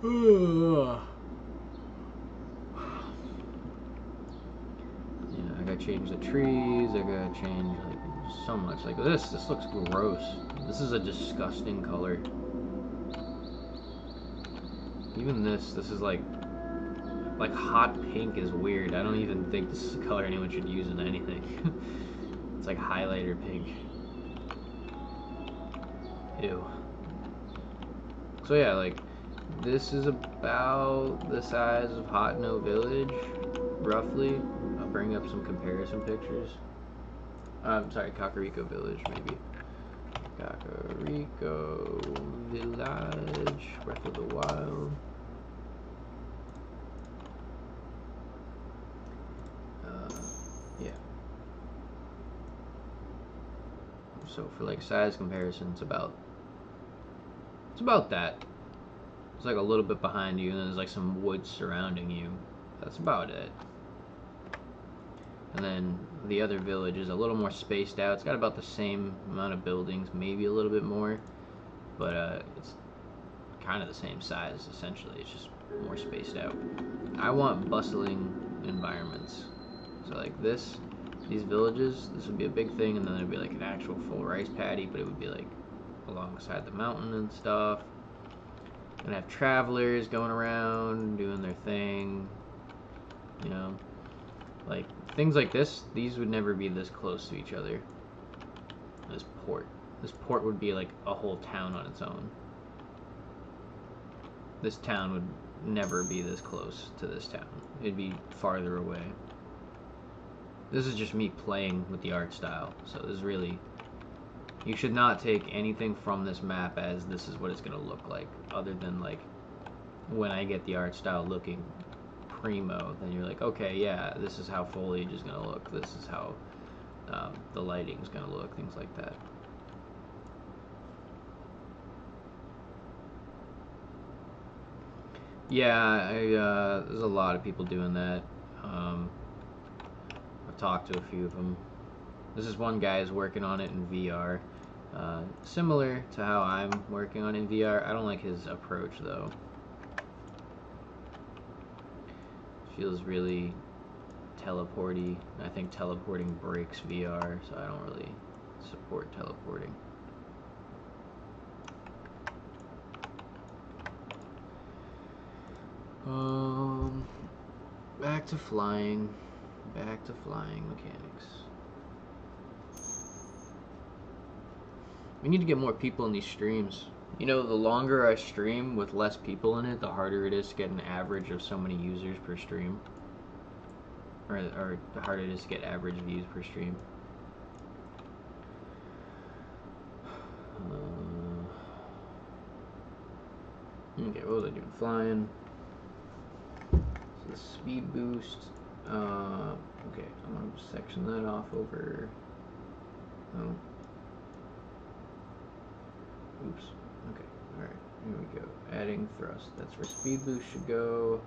Speaker 1: Yeah, I gotta change the trees, I gotta change like so much. Like this looks gross. This is a disgusting color. Even this is like hot pink is weird. I don't even think this is a color anyone should use in anything. It's like highlighter pink. Ew. So yeah, like this is about the size of Hot No Village, roughly. I'll bring up some comparison pictures. I'm sorry, Kakariko Village, maybe. Kakariko Village, Breath of the Wild. So for like size comparison, it's about that. It's like a little bit behind you, and then there's like some woods surrounding you. That's about it. And then the other village is a little more spaced out. It's got about the same amount of buildings, maybe a little bit more, but it's kind of the same size essentially. It's just more spaced out. I want bustling environments. So like these villages, this would be a big thing, and then there'd be like an actual full rice paddy, but it would be like alongside the mountain and stuff. And have travelers going around doing their thing, you know, like things like this. These would never be this close to each other. This port would be like a whole town on its own. This town would never be this close to this town. It'd be farther away. This is just me playing with the art style. So this is really, you should not take anything from this map as this is what it's going to look like, other than like when I get the art style looking primo, then you're like, okay, yeah, this is how foliage is going to look, this is how the lighting is going to look, things like that. Yeah, there's a lot of people doing that. I've talked to a few of them. This is one guy is working on it in VR. Similar to how I'm working on it in VR. I don't like his approach though. Feels really teleporty. I think teleporting breaks VR, so I don't really support teleporting. Back to flying. Back to flying mechanics. We need to get more people in these streams. You know, the longer I stream with less people in it, the harder it is to get an average of so many users per stream. Or the harder it is to get average views per stream. Okay, what was I doing? Flying. So the speed boost. Okay, I'm going to section that off over. Oh. Oops. Okay, alright, here we go. Adding thrust. That's where speed boost should go.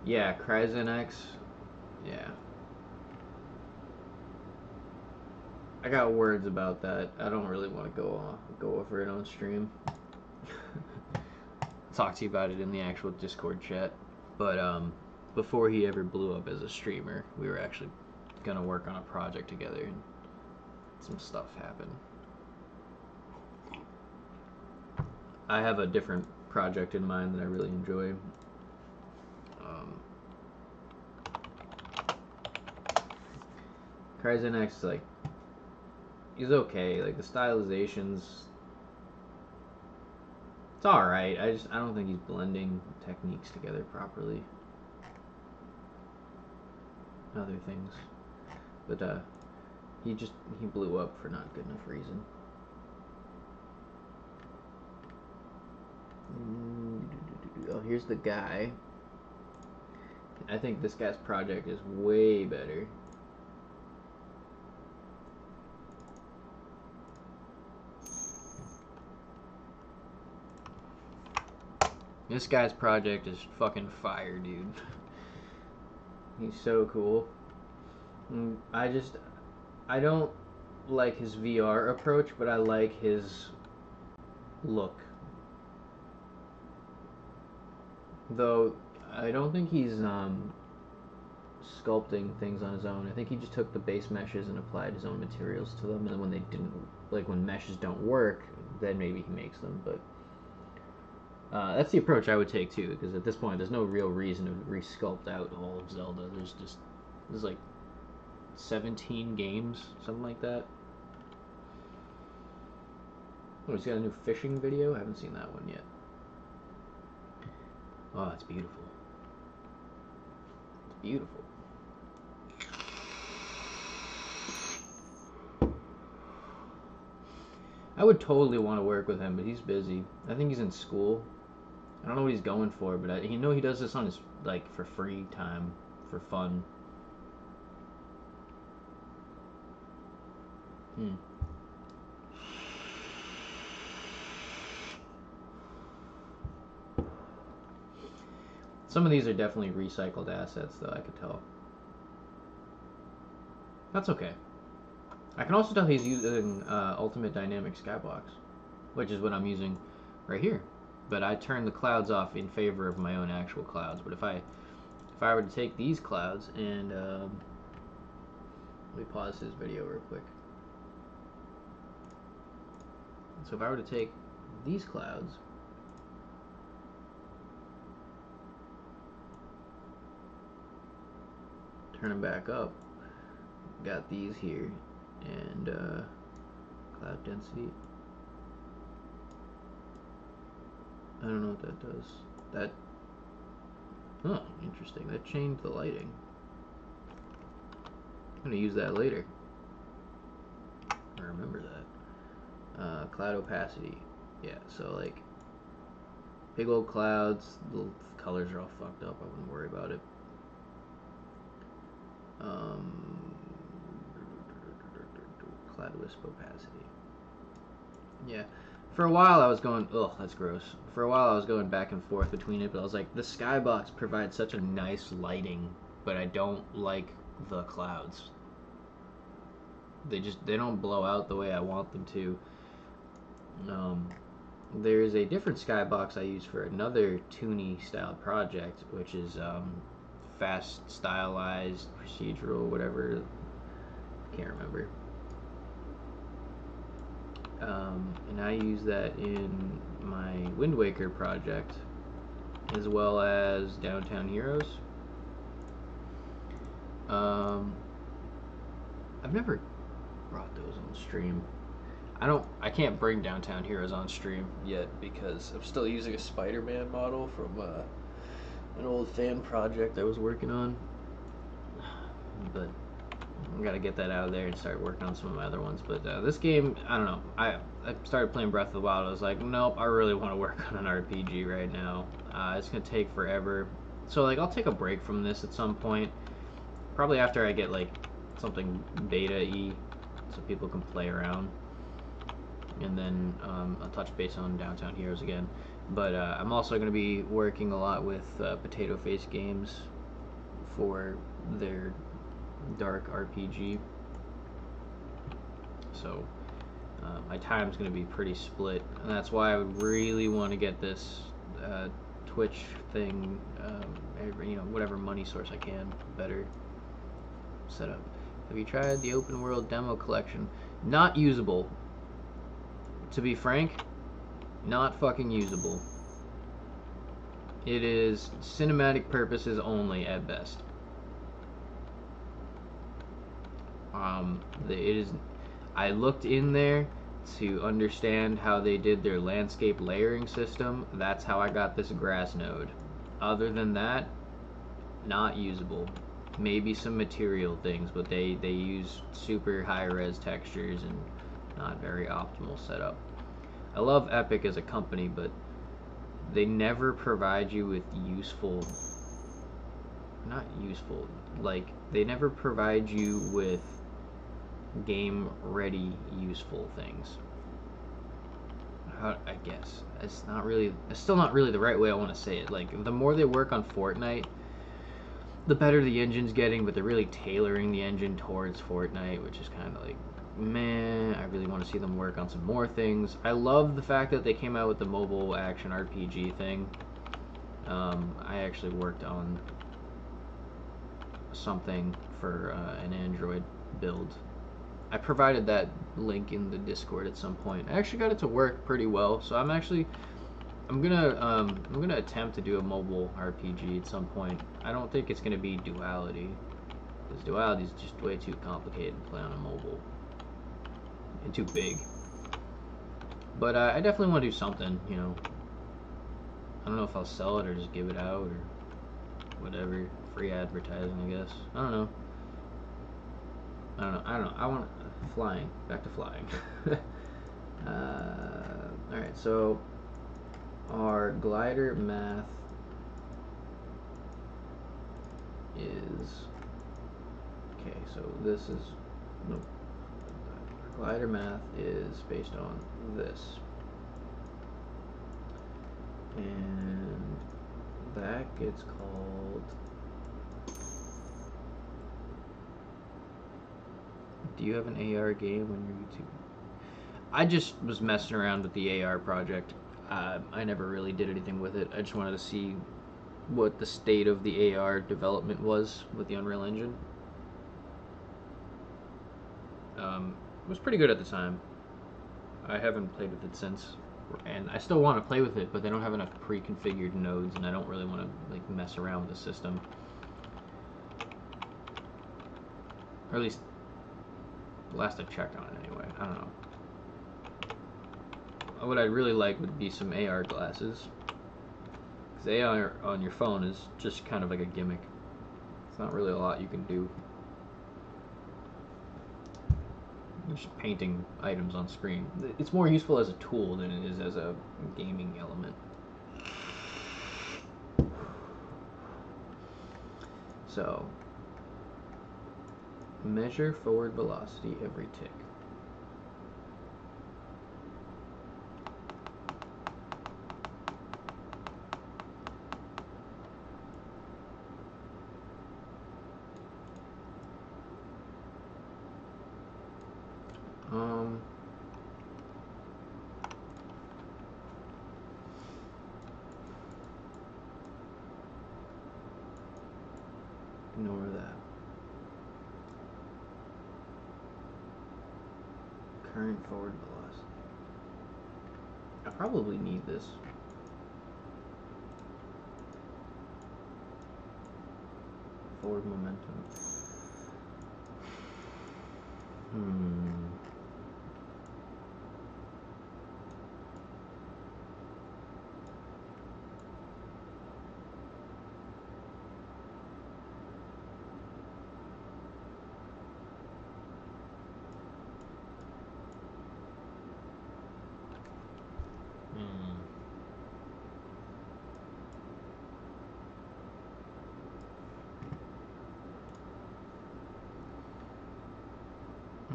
Speaker 1: Yeah, Cryzen-X. Yeah. I got words about that. I don't really want to go over it on stream. Talk to you about it in the actual Discord chat. But before he ever blew up as a streamer, we were actually gonna work on a project together, and some stuff happened. I have a different project in mind that I really enjoy. Cryzen-X, like, he's okay. Like, the stylizations, it's alright. I don't think he's blending techniques together properly. Other things. But, he blew up for not good enough reason. Oh, here's the guy. I think this guy's project is way better. This guy's project is fucking fire, dude. He's so cool. I don't like his VR approach, but I like his look. Though, I don't think he's sculpting things on his own. I think he just took the base meshes and applied his own materials to them, and then when they didn't, like when meshes don't work, then maybe he makes them, but that's the approach I would take too, because at this point there's no real reason to resculpt out all of Zelda. There's like 17 games, something like that. Oh, he's got a new fishing video? I haven't seen that one yet. Oh, it's beautiful. It's beautiful. I would totally want to work with him, but he's busy. I think he's in school. I don't know what he's going for, but he does this on his like for free time, for fun. Hmm. Some of these are definitely recycled assets, though, I could tell. That's okay. I can also tell he's using Ultimate Dynamic Skybox, which is what I'm using right here. But I turn the clouds off in favor of my own actual clouds. But if I were to take these clouds and let me pause this video real quick. So if I were to take these clouds turn them back up, got these here, and cloud density, I don't know what that does. That, oh, interesting, that changed the lighting. I'm gonna use that later. I remember that. Cloud opacity, yeah, so like big old clouds, the colors are all fucked up, I wouldn't worry about it. Cloud wisp opacity. Yeah, for a while I was going, ugh, that's gross. For a while I was going back and forth between it, but I was like, the skybox provides such a nice lighting, but I don't like the clouds. They don't blow out the way I want them to. There's a different skybox I use for another Toonie style project, which is fast stylized procedural, whatever. Can't remember. And I use that in my Wind Waker project, as well as Downtown Heroes. I've never brought those on stream. I can't bring Downtown Heroes on stream yet because I'm still using a Spider-Man model from an old fan project I was working on. But I gotta get that out of there and start working on some of my other ones. But this game, I don't know. I started playing Breath of the Wild. I was like, nope, I really want to work on an RPG right now. It's gonna take forever. So like, I'll take a break from this at some point. Probably after I get like something beta-y, so people can play around. And then I'll touch base on Downtown Heroes again. But I'm also going to be working a lot with Potato Face Games for their dark RPG. So my time's going to be pretty split, and that's why I would really want to get this Twitch thing, whatever money source I can, better set up. Have you tried the open world demo collection? Not usable. To be frank, not fucking usable. It is cinematic purposes only at best. It is. I looked in there to understand how they did their landscape layering system. That's how I got this grass node. Other than that, not usable. Maybe some material things, but they use super high res textures and not very optimal setup. I love Epic as a company, but they never provide you with useful, not useful, like they never provide you with game ready useful things. I guess it's still not really the right way I want to say it. Like, the more they work on Fortnite, the better the engine's getting, but they're really tailoring the engine towards Fortnite, which is kind of like, man, I really want to see them work on some more things. I love the fact that they came out with the mobile action RPG thing. I actually worked on something for an Android build. I provided that link in the Discord at some point. I actually got it to work pretty well, so I'm gonna attempt to do a mobile RPG at some point. I don't think it's gonna be Duality, because Duality is just way too complicated to play on a mobile and too big. But I definitely want to do something, I don't know if I'll sell it or just give it out or whatever. Free advertising, I guess. I don't know. I want flying. Back to flying. Alright, so our glider math is, okay, so this is, no, our glider math is based on this. And that gets called, do you have an AR game on your YouTube? I just was messing around with the AR project. I never really did anything with it. I just wanted to see what the state of the AR development was with the Unreal Engine. It was pretty good at the time. I haven't played with it since, and I still want to play with it, but they don't have enough pre-configured nodes, and I don't really want to like mess around with the system. Or at least the last I checked on it anyway. I don't know. What I'd really like would be some AR glasses. Because AR on your phone is just kind of like a gimmick. It's not really a lot you can do. Just painting items on screen. It's more useful as a tool than it is as a gaming element. So, measure forward velocity every tick. Ignore that. Current forward velocity. I probably need this. Forward momentum.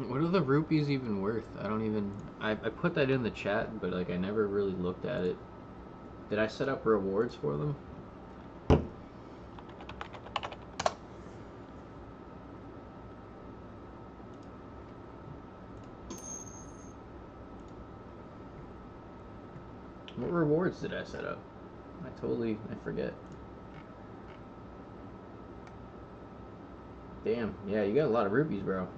Speaker 1: What are the rupees even worth? I don't even... I put that in the chat, but like I never really looked at it. Did I set up rewards for them? What rewards did I set up? I forget. Damn, yeah, you got a lot of rupees, bro.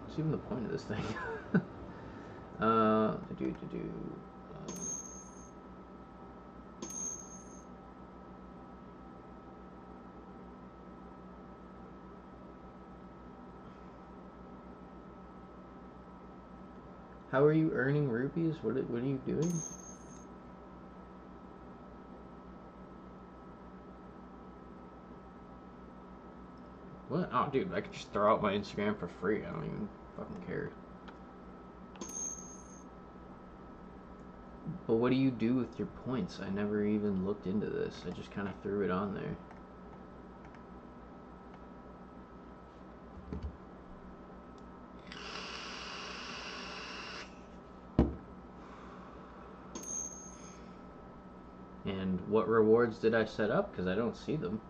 Speaker 1: What's even the point of this thing? How are you earning rupees? What are you doing? What? Oh, dude, I could just throw out my Instagram for free. I don't even fucking care. But what do you do with your points? I never even looked into this. I just kind of threw it on there. And what rewards did I set up? Because I don't see them.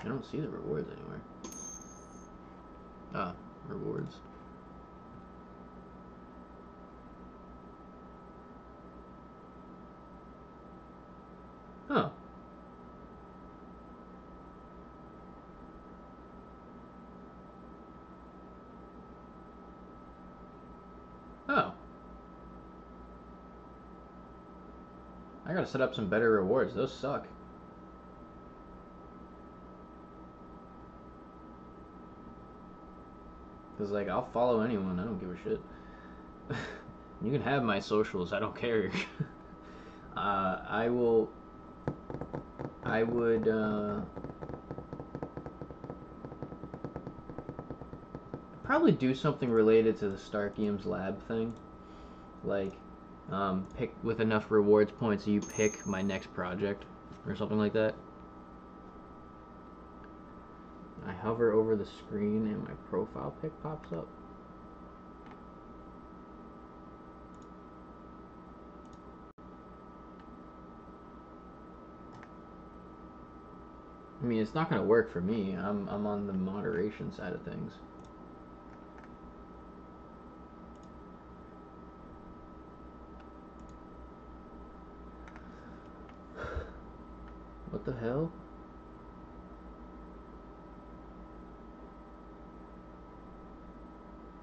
Speaker 1: I don't see the rewards anywhere. Ah, rewards. Huh. I gotta set up some better rewards. Those suck. Cause like I'll follow anyone. I don't give a shit. You can have my socials. I don't care. I will. I would. Probably do something related to the Starkium's lab thing, like pick with enough rewards points you pick my next project or something like that. I hover over the screen and my profile pic pops up. I mean, it's not gonna work for me. I'm on the moderation side of things. What the hell?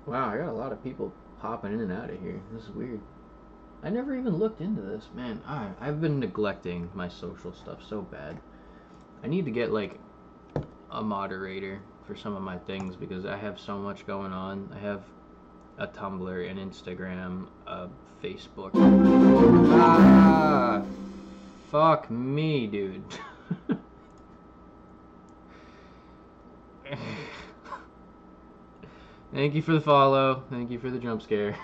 Speaker 1: Wow, I got a lot of people popping in and out of here. This is weird. I never even looked into this, man. I've been neglecting my social stuff so bad. I need to get like a moderator for some of my things because I have so much going on. I have a Tumblr, an Instagram, a Facebook. Ah, fuck me, dude. Thank you for the follow. Thank you for the jump scare.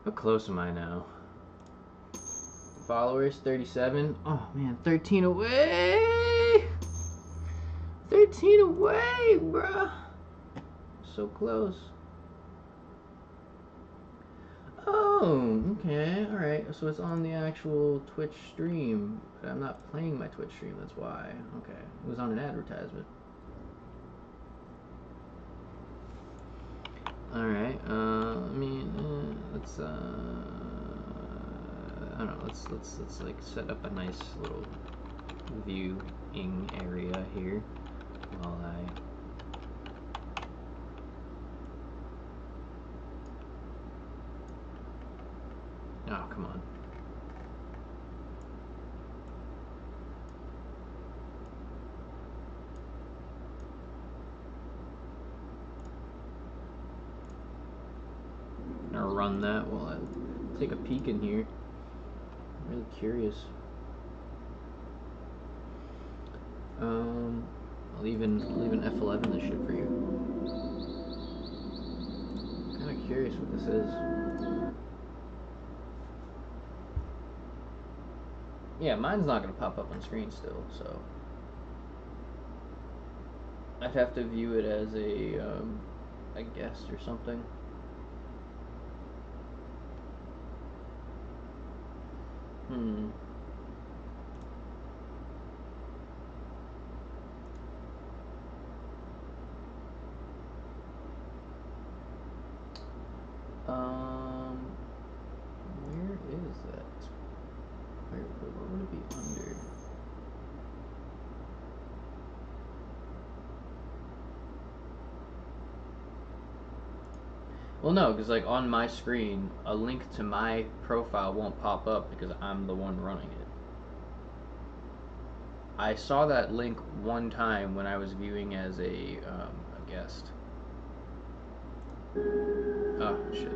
Speaker 1: How close am I now? Followers 37. Oh man, 13 away. 13 away, bruh. So close. Oh, okay, alright. So it's on the actual Twitch stream, but I'm not playing my Twitch stream, that's why. Okay, it was on an advertisement. Alright, let's, I don't know, let's like set up a nice little viewing area here while oh, come on. I'm gonna run that while I take a peek in here. I'm really curious. I'll even F11 this shit for you. Kind of curious what this is. Yeah, mine's not gonna pop up on screen still, so I'd have to view it as a guest or something. Hmm. Where is that? What would it be under? Well, no, because like on my screen, a link to my profile won't pop up because I'm the one running it. I saw that link one time when I was viewing as a guest. Oh, shit.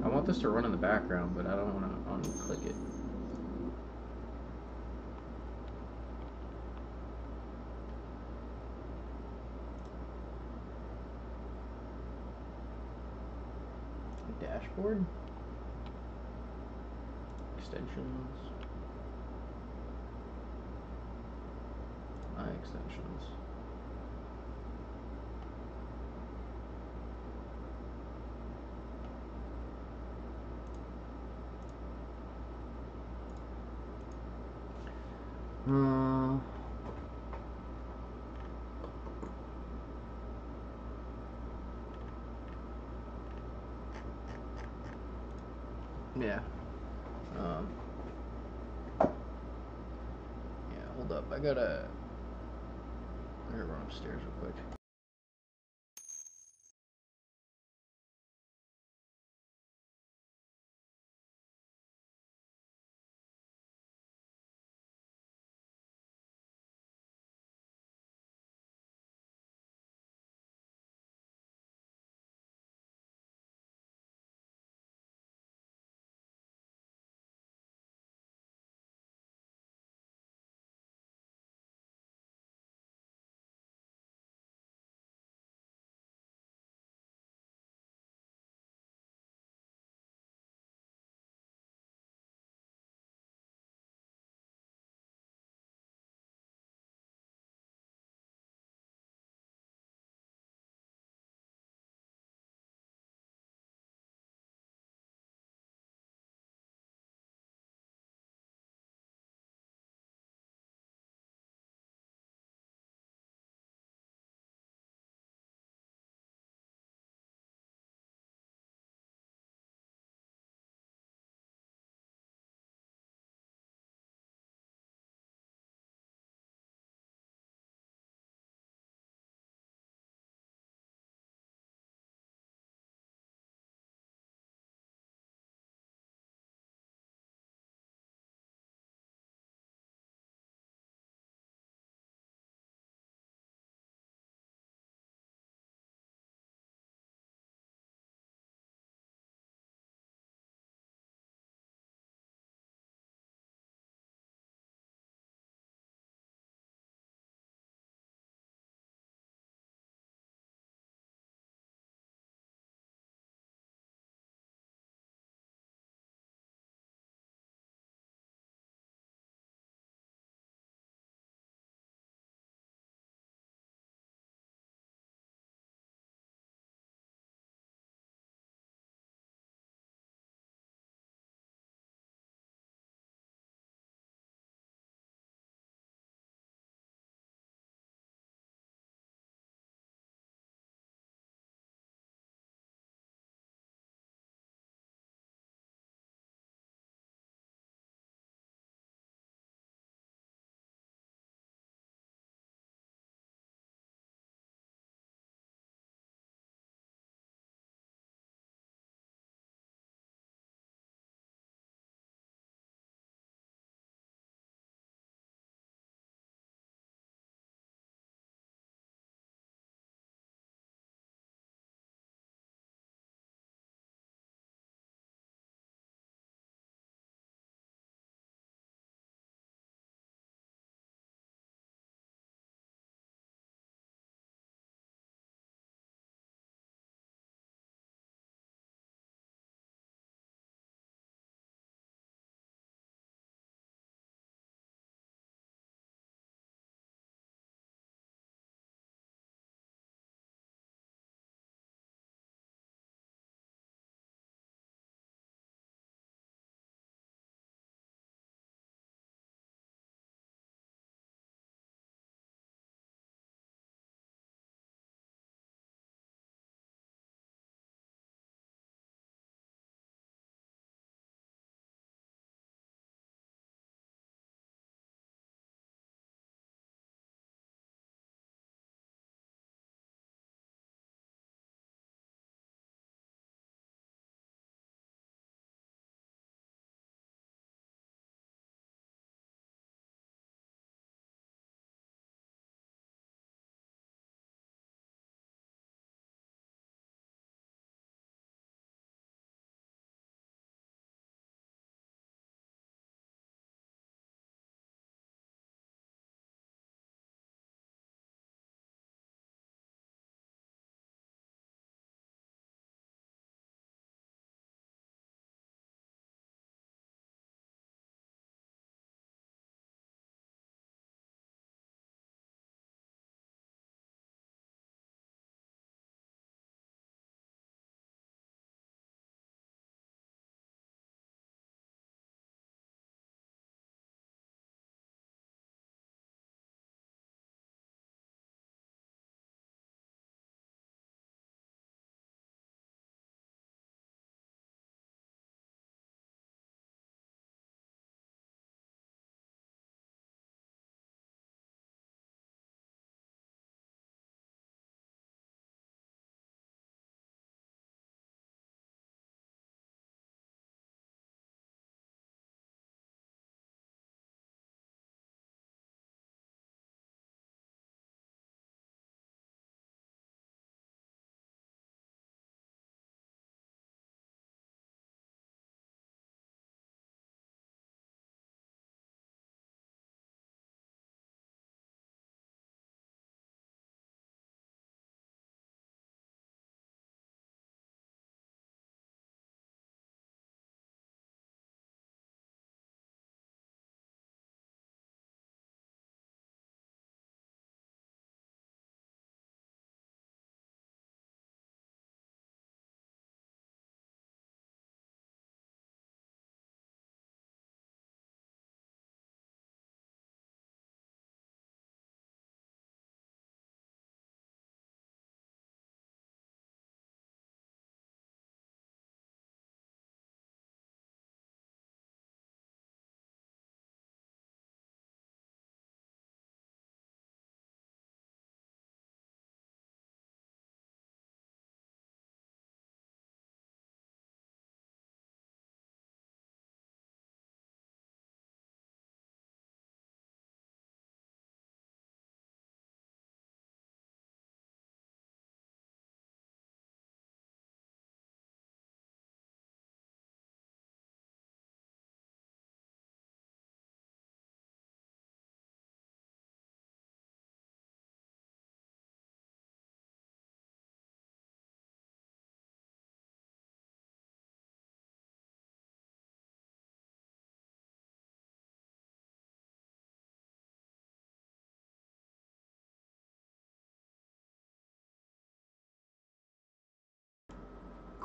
Speaker 1: I want this to run in the background, but I don't want to unclick it. Dashboard? Extensions? My extensions. Yeah. Yeah, hold up. I gotta I gotta run upstairs real quick.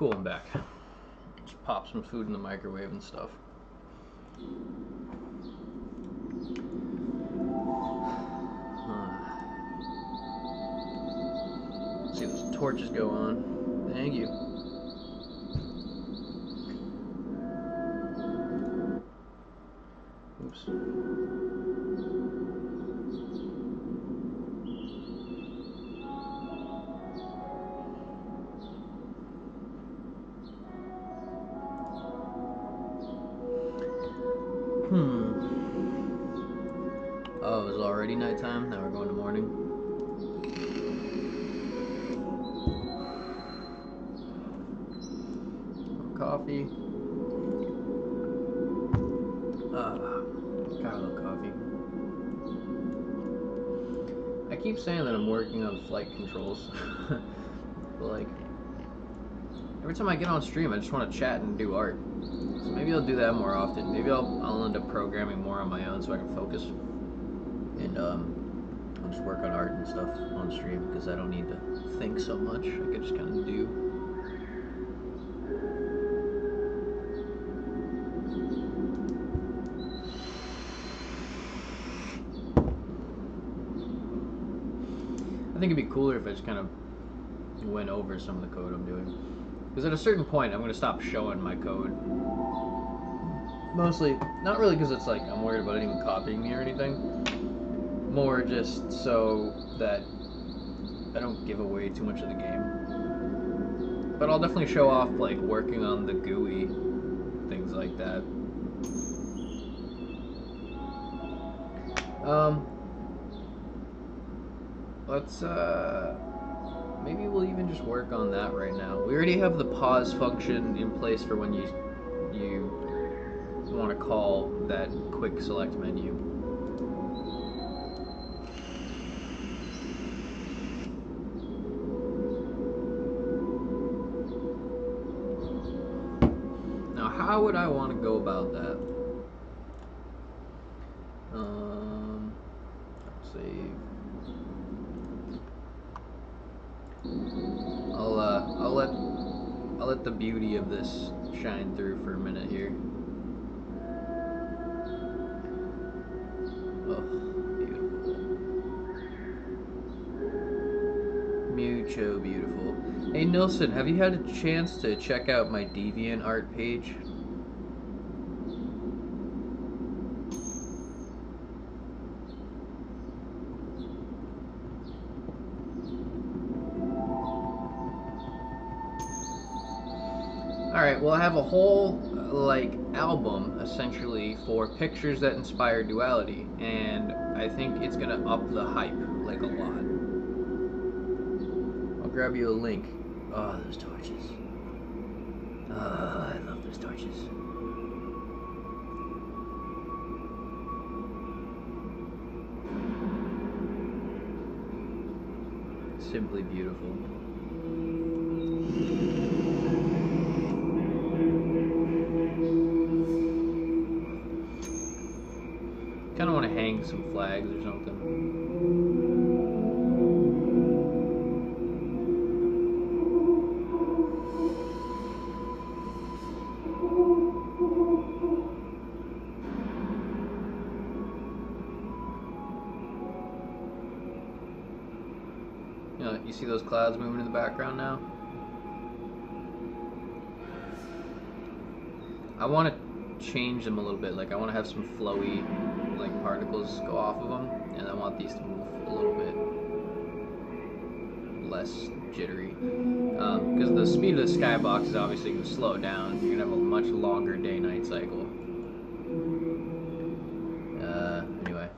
Speaker 1: Cool, I'm back. Just pop some food in the microwave and stuff. See those torches go on. Thank you. Oops. Oh, it was already nighttime. Now we're going to morning. Coffee. God, I love coffee. I keep saying that I'm working on flight controls, but like every time I get on stream, I just want to chat and do art. So maybe I'll do that more often. Maybe I'll end up programming more on my own so I can focus, and I'll just work on art and stuff on stream because I don't need to think so much. I can just kind of do. I think it'd be cooler if I just kind of went over some of the code I'm doing. Because at a certain point, I'm going to stop showing my code. Mostly, not really because it's like I'm worried about anyone copying me or anything. More just so that I don't give away too much of the game. But I'll definitely show off like working on the GUI, things like that. Let's maybe we'll even just work on that right now. We already have the pause function in place for when you want to call that quick select menu. Now, how would I want to go about that? Save. I'll let the beauty of this shine through for a minute here. Oh, beautiful. Mucho beautiful. Hey Nilsson, have you had a chance to check out my DeviantArt page? Alright, well I have a whole like album essentially for pictures that inspire Duality, and I think it's gonna up the hype like a lot. I'll grab you a link. Oh, those torches. Oh, I love those torches. Simply beautiful. Kind of want to hang some flags or something. You know, you see those clouds moving in the background now? I want to change them a little bit. Like I want to have some flowy like particles go off of them, and I want these to move a little bit less jittery. Because the speed of the skybox is obviously going to slow down. You're going to have a much longer day-night cycle. Anyway,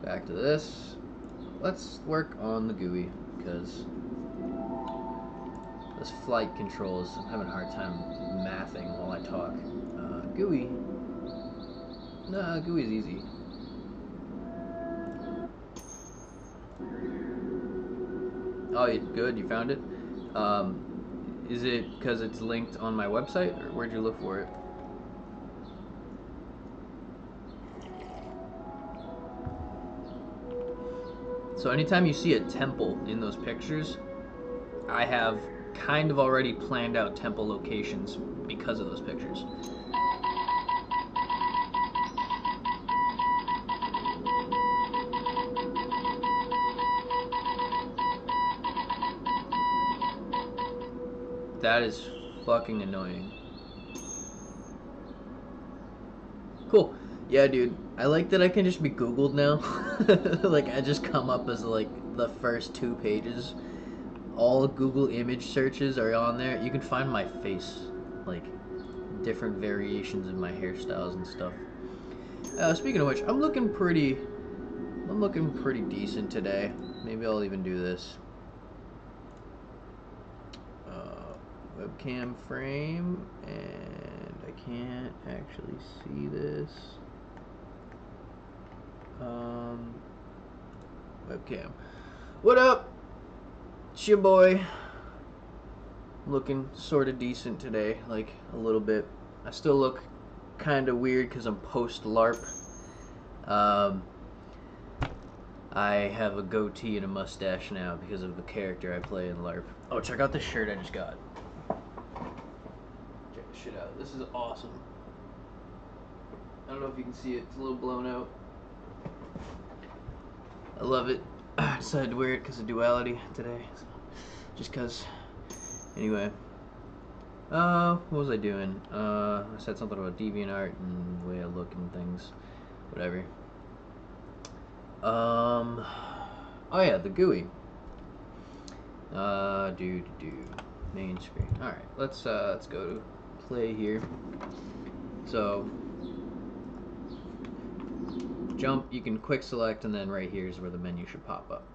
Speaker 1: back to this. Let's work on the GUI, because this flight controls, I'm having a hard time mathing while I talk. GUI. Nah, GUI is easy. Oh, good, you found it? Is it because it's linked on my website, or where'd you look for it? So anytime you see a temple in those pictures, I have kind of already planned out temple locations because of those pictures. That is fucking annoying. Cool. Yeah, dude. I like that I can just be Googled now. Like, I just come up as, like, the first 2 pages. All Google image searches are on there. You can find my face. Like, different variations of my hairstyles and stuff. Speaking of which, I'm looking pretty decent today. Maybe I'll even do this. Webcam frame, and I can't actually see this. Webcam. What up? It's your boy. Looking sort of decent today, like a little bit. I still look kind of weird because I'm post LARP. I have a goatee and a mustache now because of the character I play in LARP. Oh, check out this shirt I just got. Check this shit out. This is awesome. I don't know if you can see it. It's a little blown out. I love it. I decided to wear it because of Duality today. So, just because. Anyway. What was I doing? I said something about DeviantArt and the way I look and things. Whatever. Oh yeah, the GUI. Main screen. Alright, let's go to play here. So jump, you can quick select, and then right here is where the menu should pop up.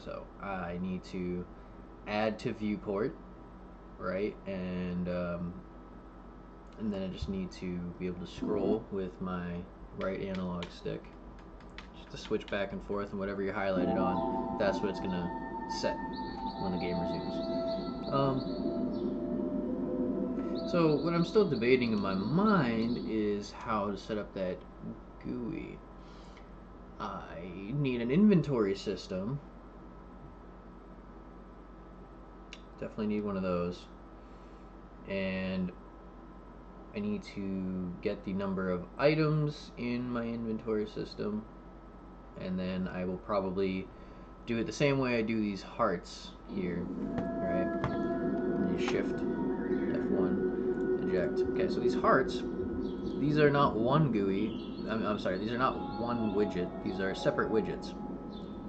Speaker 1: So I need to add to viewport, right? And then I just need to be able to scroll with my right analog stick. To switch back and forth, and whatever you're highlighted on, that's what it's gonna set when the game resumes. So what I'm still debating in my mind is how to set up that GUI. I need an inventory system. Definitely need one of those. And I need to get the number of items in my inventory system. And then I will probably do it the same way I do these hearts here, right? And you shift F1, eject. Okay, so these hearts, these are not one GUI. I'm sorry, these are not one widget. These are separate widgets.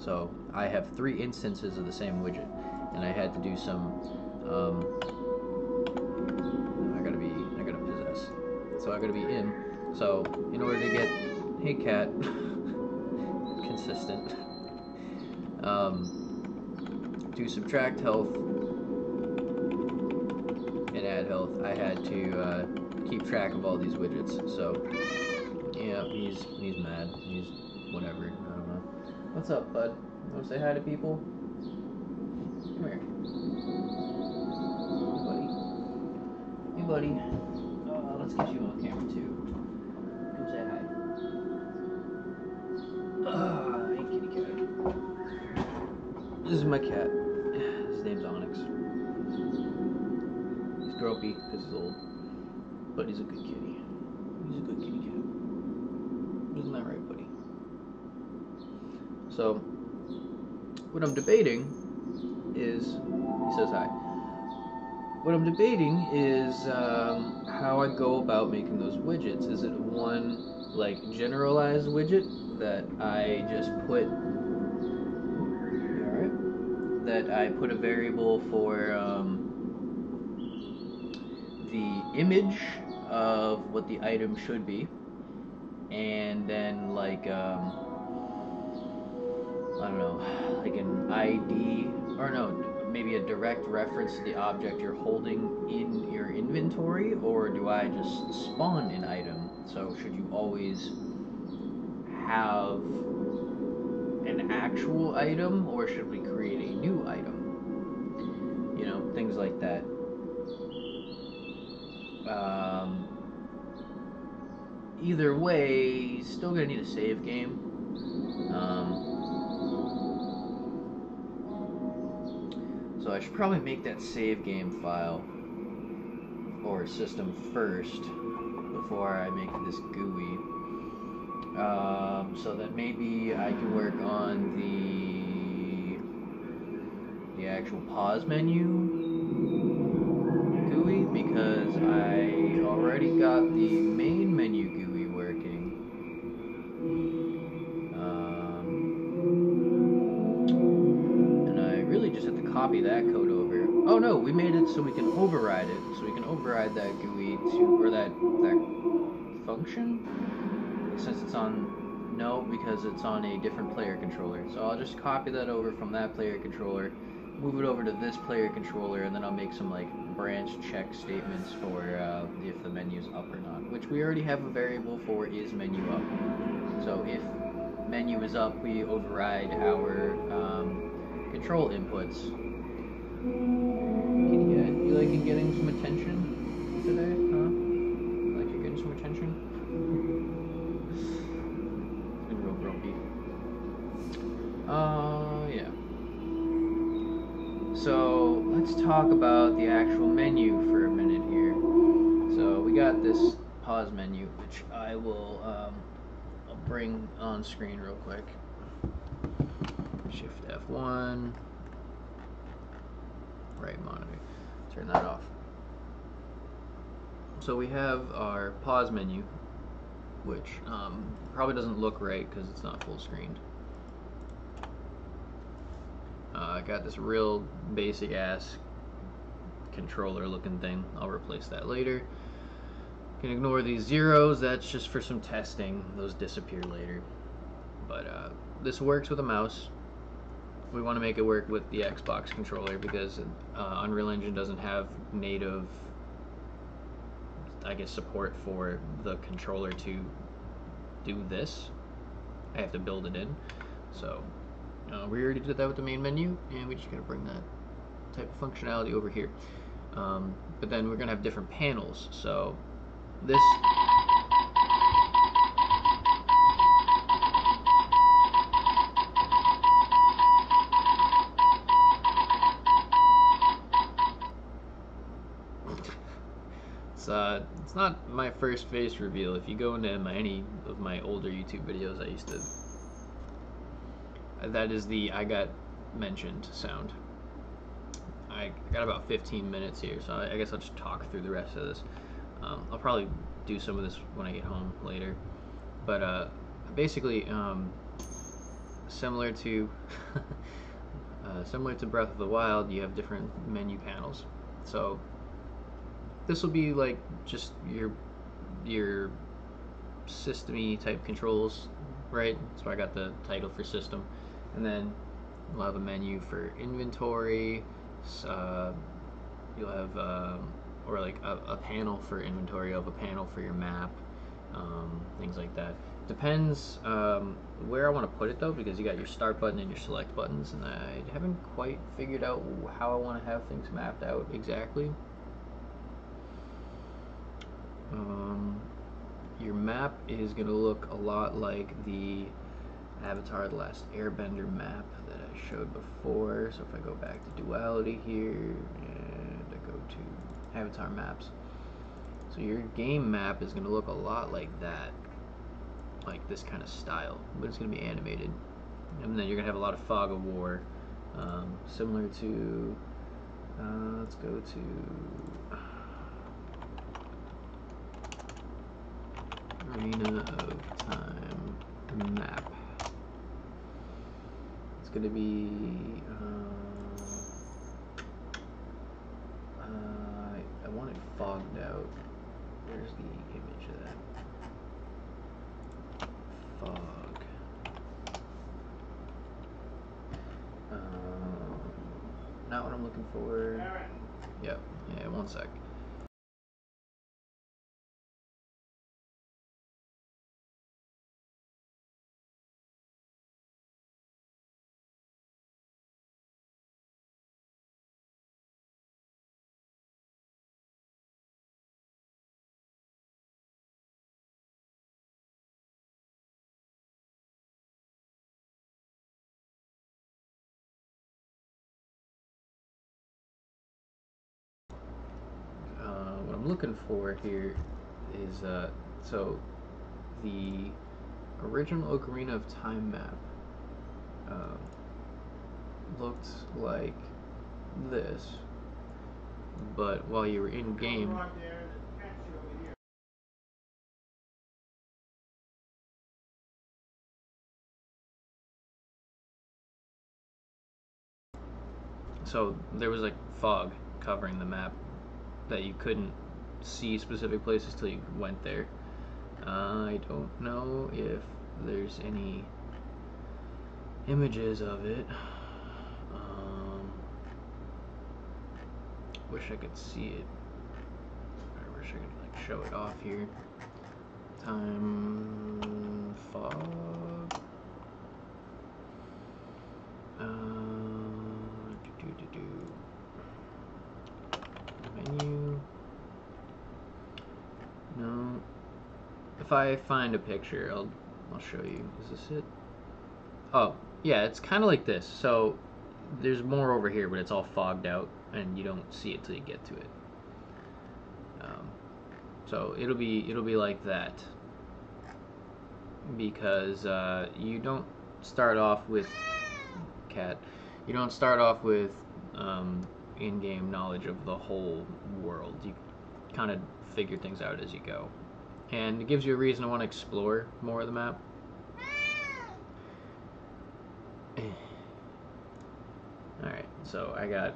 Speaker 1: So I have 3 instances of the same widget, and I had to do some. I gotta possess. So I gotta be in. So in order to get, hey cat. Consistent. To subtract health and add health, I had to keep track of all these widgets. So yeah, he's mad. He's whatever. I don't know. What's up, bud? You wanna say hi to people? Come here. Hey, buddy. Hey, buddy. Let's get you on camera too. Come say hi. Hey, kitty cat. This is my cat. His name's Onyx. He's grumpy because he's old, but he's a good kitty. He's a good kitty cat. Isn't that right, buddy? So, what I'm debating is, he says hi. What I'm debating is how I go about making those widgets. Is it one, like, generalized widget that I just put, that I put a variable for the image of what the item should be, and then like I don't know, like an ID, or no, maybe a direct reference to the object you're holding in your inventory, or do I just spawn an item? So should you always have an actual item, or should we create a new item? You know, things like that. Either way, still gonna need a save game. So I should probably make that save game file or system first before I make this GUI. So that maybe I can work on the actual pause menu GUI, because I already got the main menu GUI working. And I really just have to copy that code over. Oh no, we made it so we can override it. So we can override that GUI to, or that function, since it's on, no, because it's on a different player controller. So I'll just copy that over from that player controller, move it over to this player controller, and then I'll make some like branch check statements for if the menu's up or not, which we already have a variable for is menu up. So if menu is up, we override our control inputs. Kitty cat, you liking getting some attention today, huh? Like you're getting some attention? It's been real grumpy. Yeah. So let's talk about the actual menu for a minute here. So we got this pause menu, which I will I'll bring on screen real quick. Shift F1, right monitor. Turn that off. So we have our pause menu, which probably doesn't look right because it's not full screened. I got this real basic ass controller looking thing. I'll replace that later. You can ignore these zeros, that's just for some testing. Those disappear later. But this works with a mouse. We want to make it work with the Xbox controller because Unreal Engine doesn't have native, I guess, support for the controller to do this. I have to build it in. So we already did that with the main menu, and we just gotta bring that type of functionality over here. But then we're gonna have different panels. So this it's not my first face reveal. If you go into any of my older YouTube videos, I used to. That is the I got mentioned sound. I got about 15 minutes here, so I guess I'll just talk through the rest of this. I'll probably do some of this when I get home later. But basically, similar to similar to Breath of the Wild, you have different menu panels. So this will be like just your system-y type controls, right? That's why I got the title for system. And then we'll have a menu for inventory. You'll have or like a panel for inventory, of a panel for your map, things like that. Depends where I want to put it though, because you got your start button and your select buttons, and I haven't quite figured out how I want to have things mapped out exactly. Your map is going to look a lot like the Avatar The Last Airbender map that I showed before. So if I go back to Duality here and I go to Avatar maps, so your game map is going to look a lot like that, like this kind of style, but it's going to be animated. And then you're going to have a lot of fog of war, similar to, let's go to Arena of Time map. It's going to be, I want it fogged out. Where's the image of that? Fog. Not what I'm looking for. Yep. Yeah, one sec. I'm looking for here is so the original Ocarina of Time map uh, looked like this, but while you were in game, so there was like fog covering the map that you couldn't see specific places till you went there. I don't know if there's any images of it. Wish I could see it. I wish I could like show it off here. Time fog. Menu. No. If I find a picture, I'll show you. Is this it? Oh, yeah, it's kind of like this. So there's more over here, but it's all fogged out, and you don't see it till you get to it. So it'll be like that because you don't start off with cat. You don't start off with in-game knowledge of the whole world. You kind of figure things out as you go, and it gives you a reason to want to explore more of the map. Alright, so I got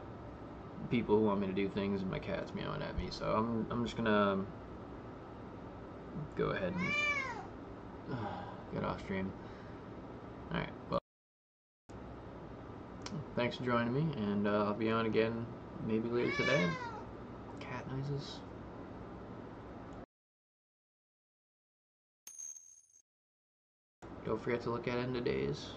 Speaker 1: people who want me to do things and my cat's meowing at me, so I'm just gonna go ahead and get off stream. Alright, well, thanks for joining me, and I'll be on again maybe later today. Cat noises. Don't forget to look at end of days.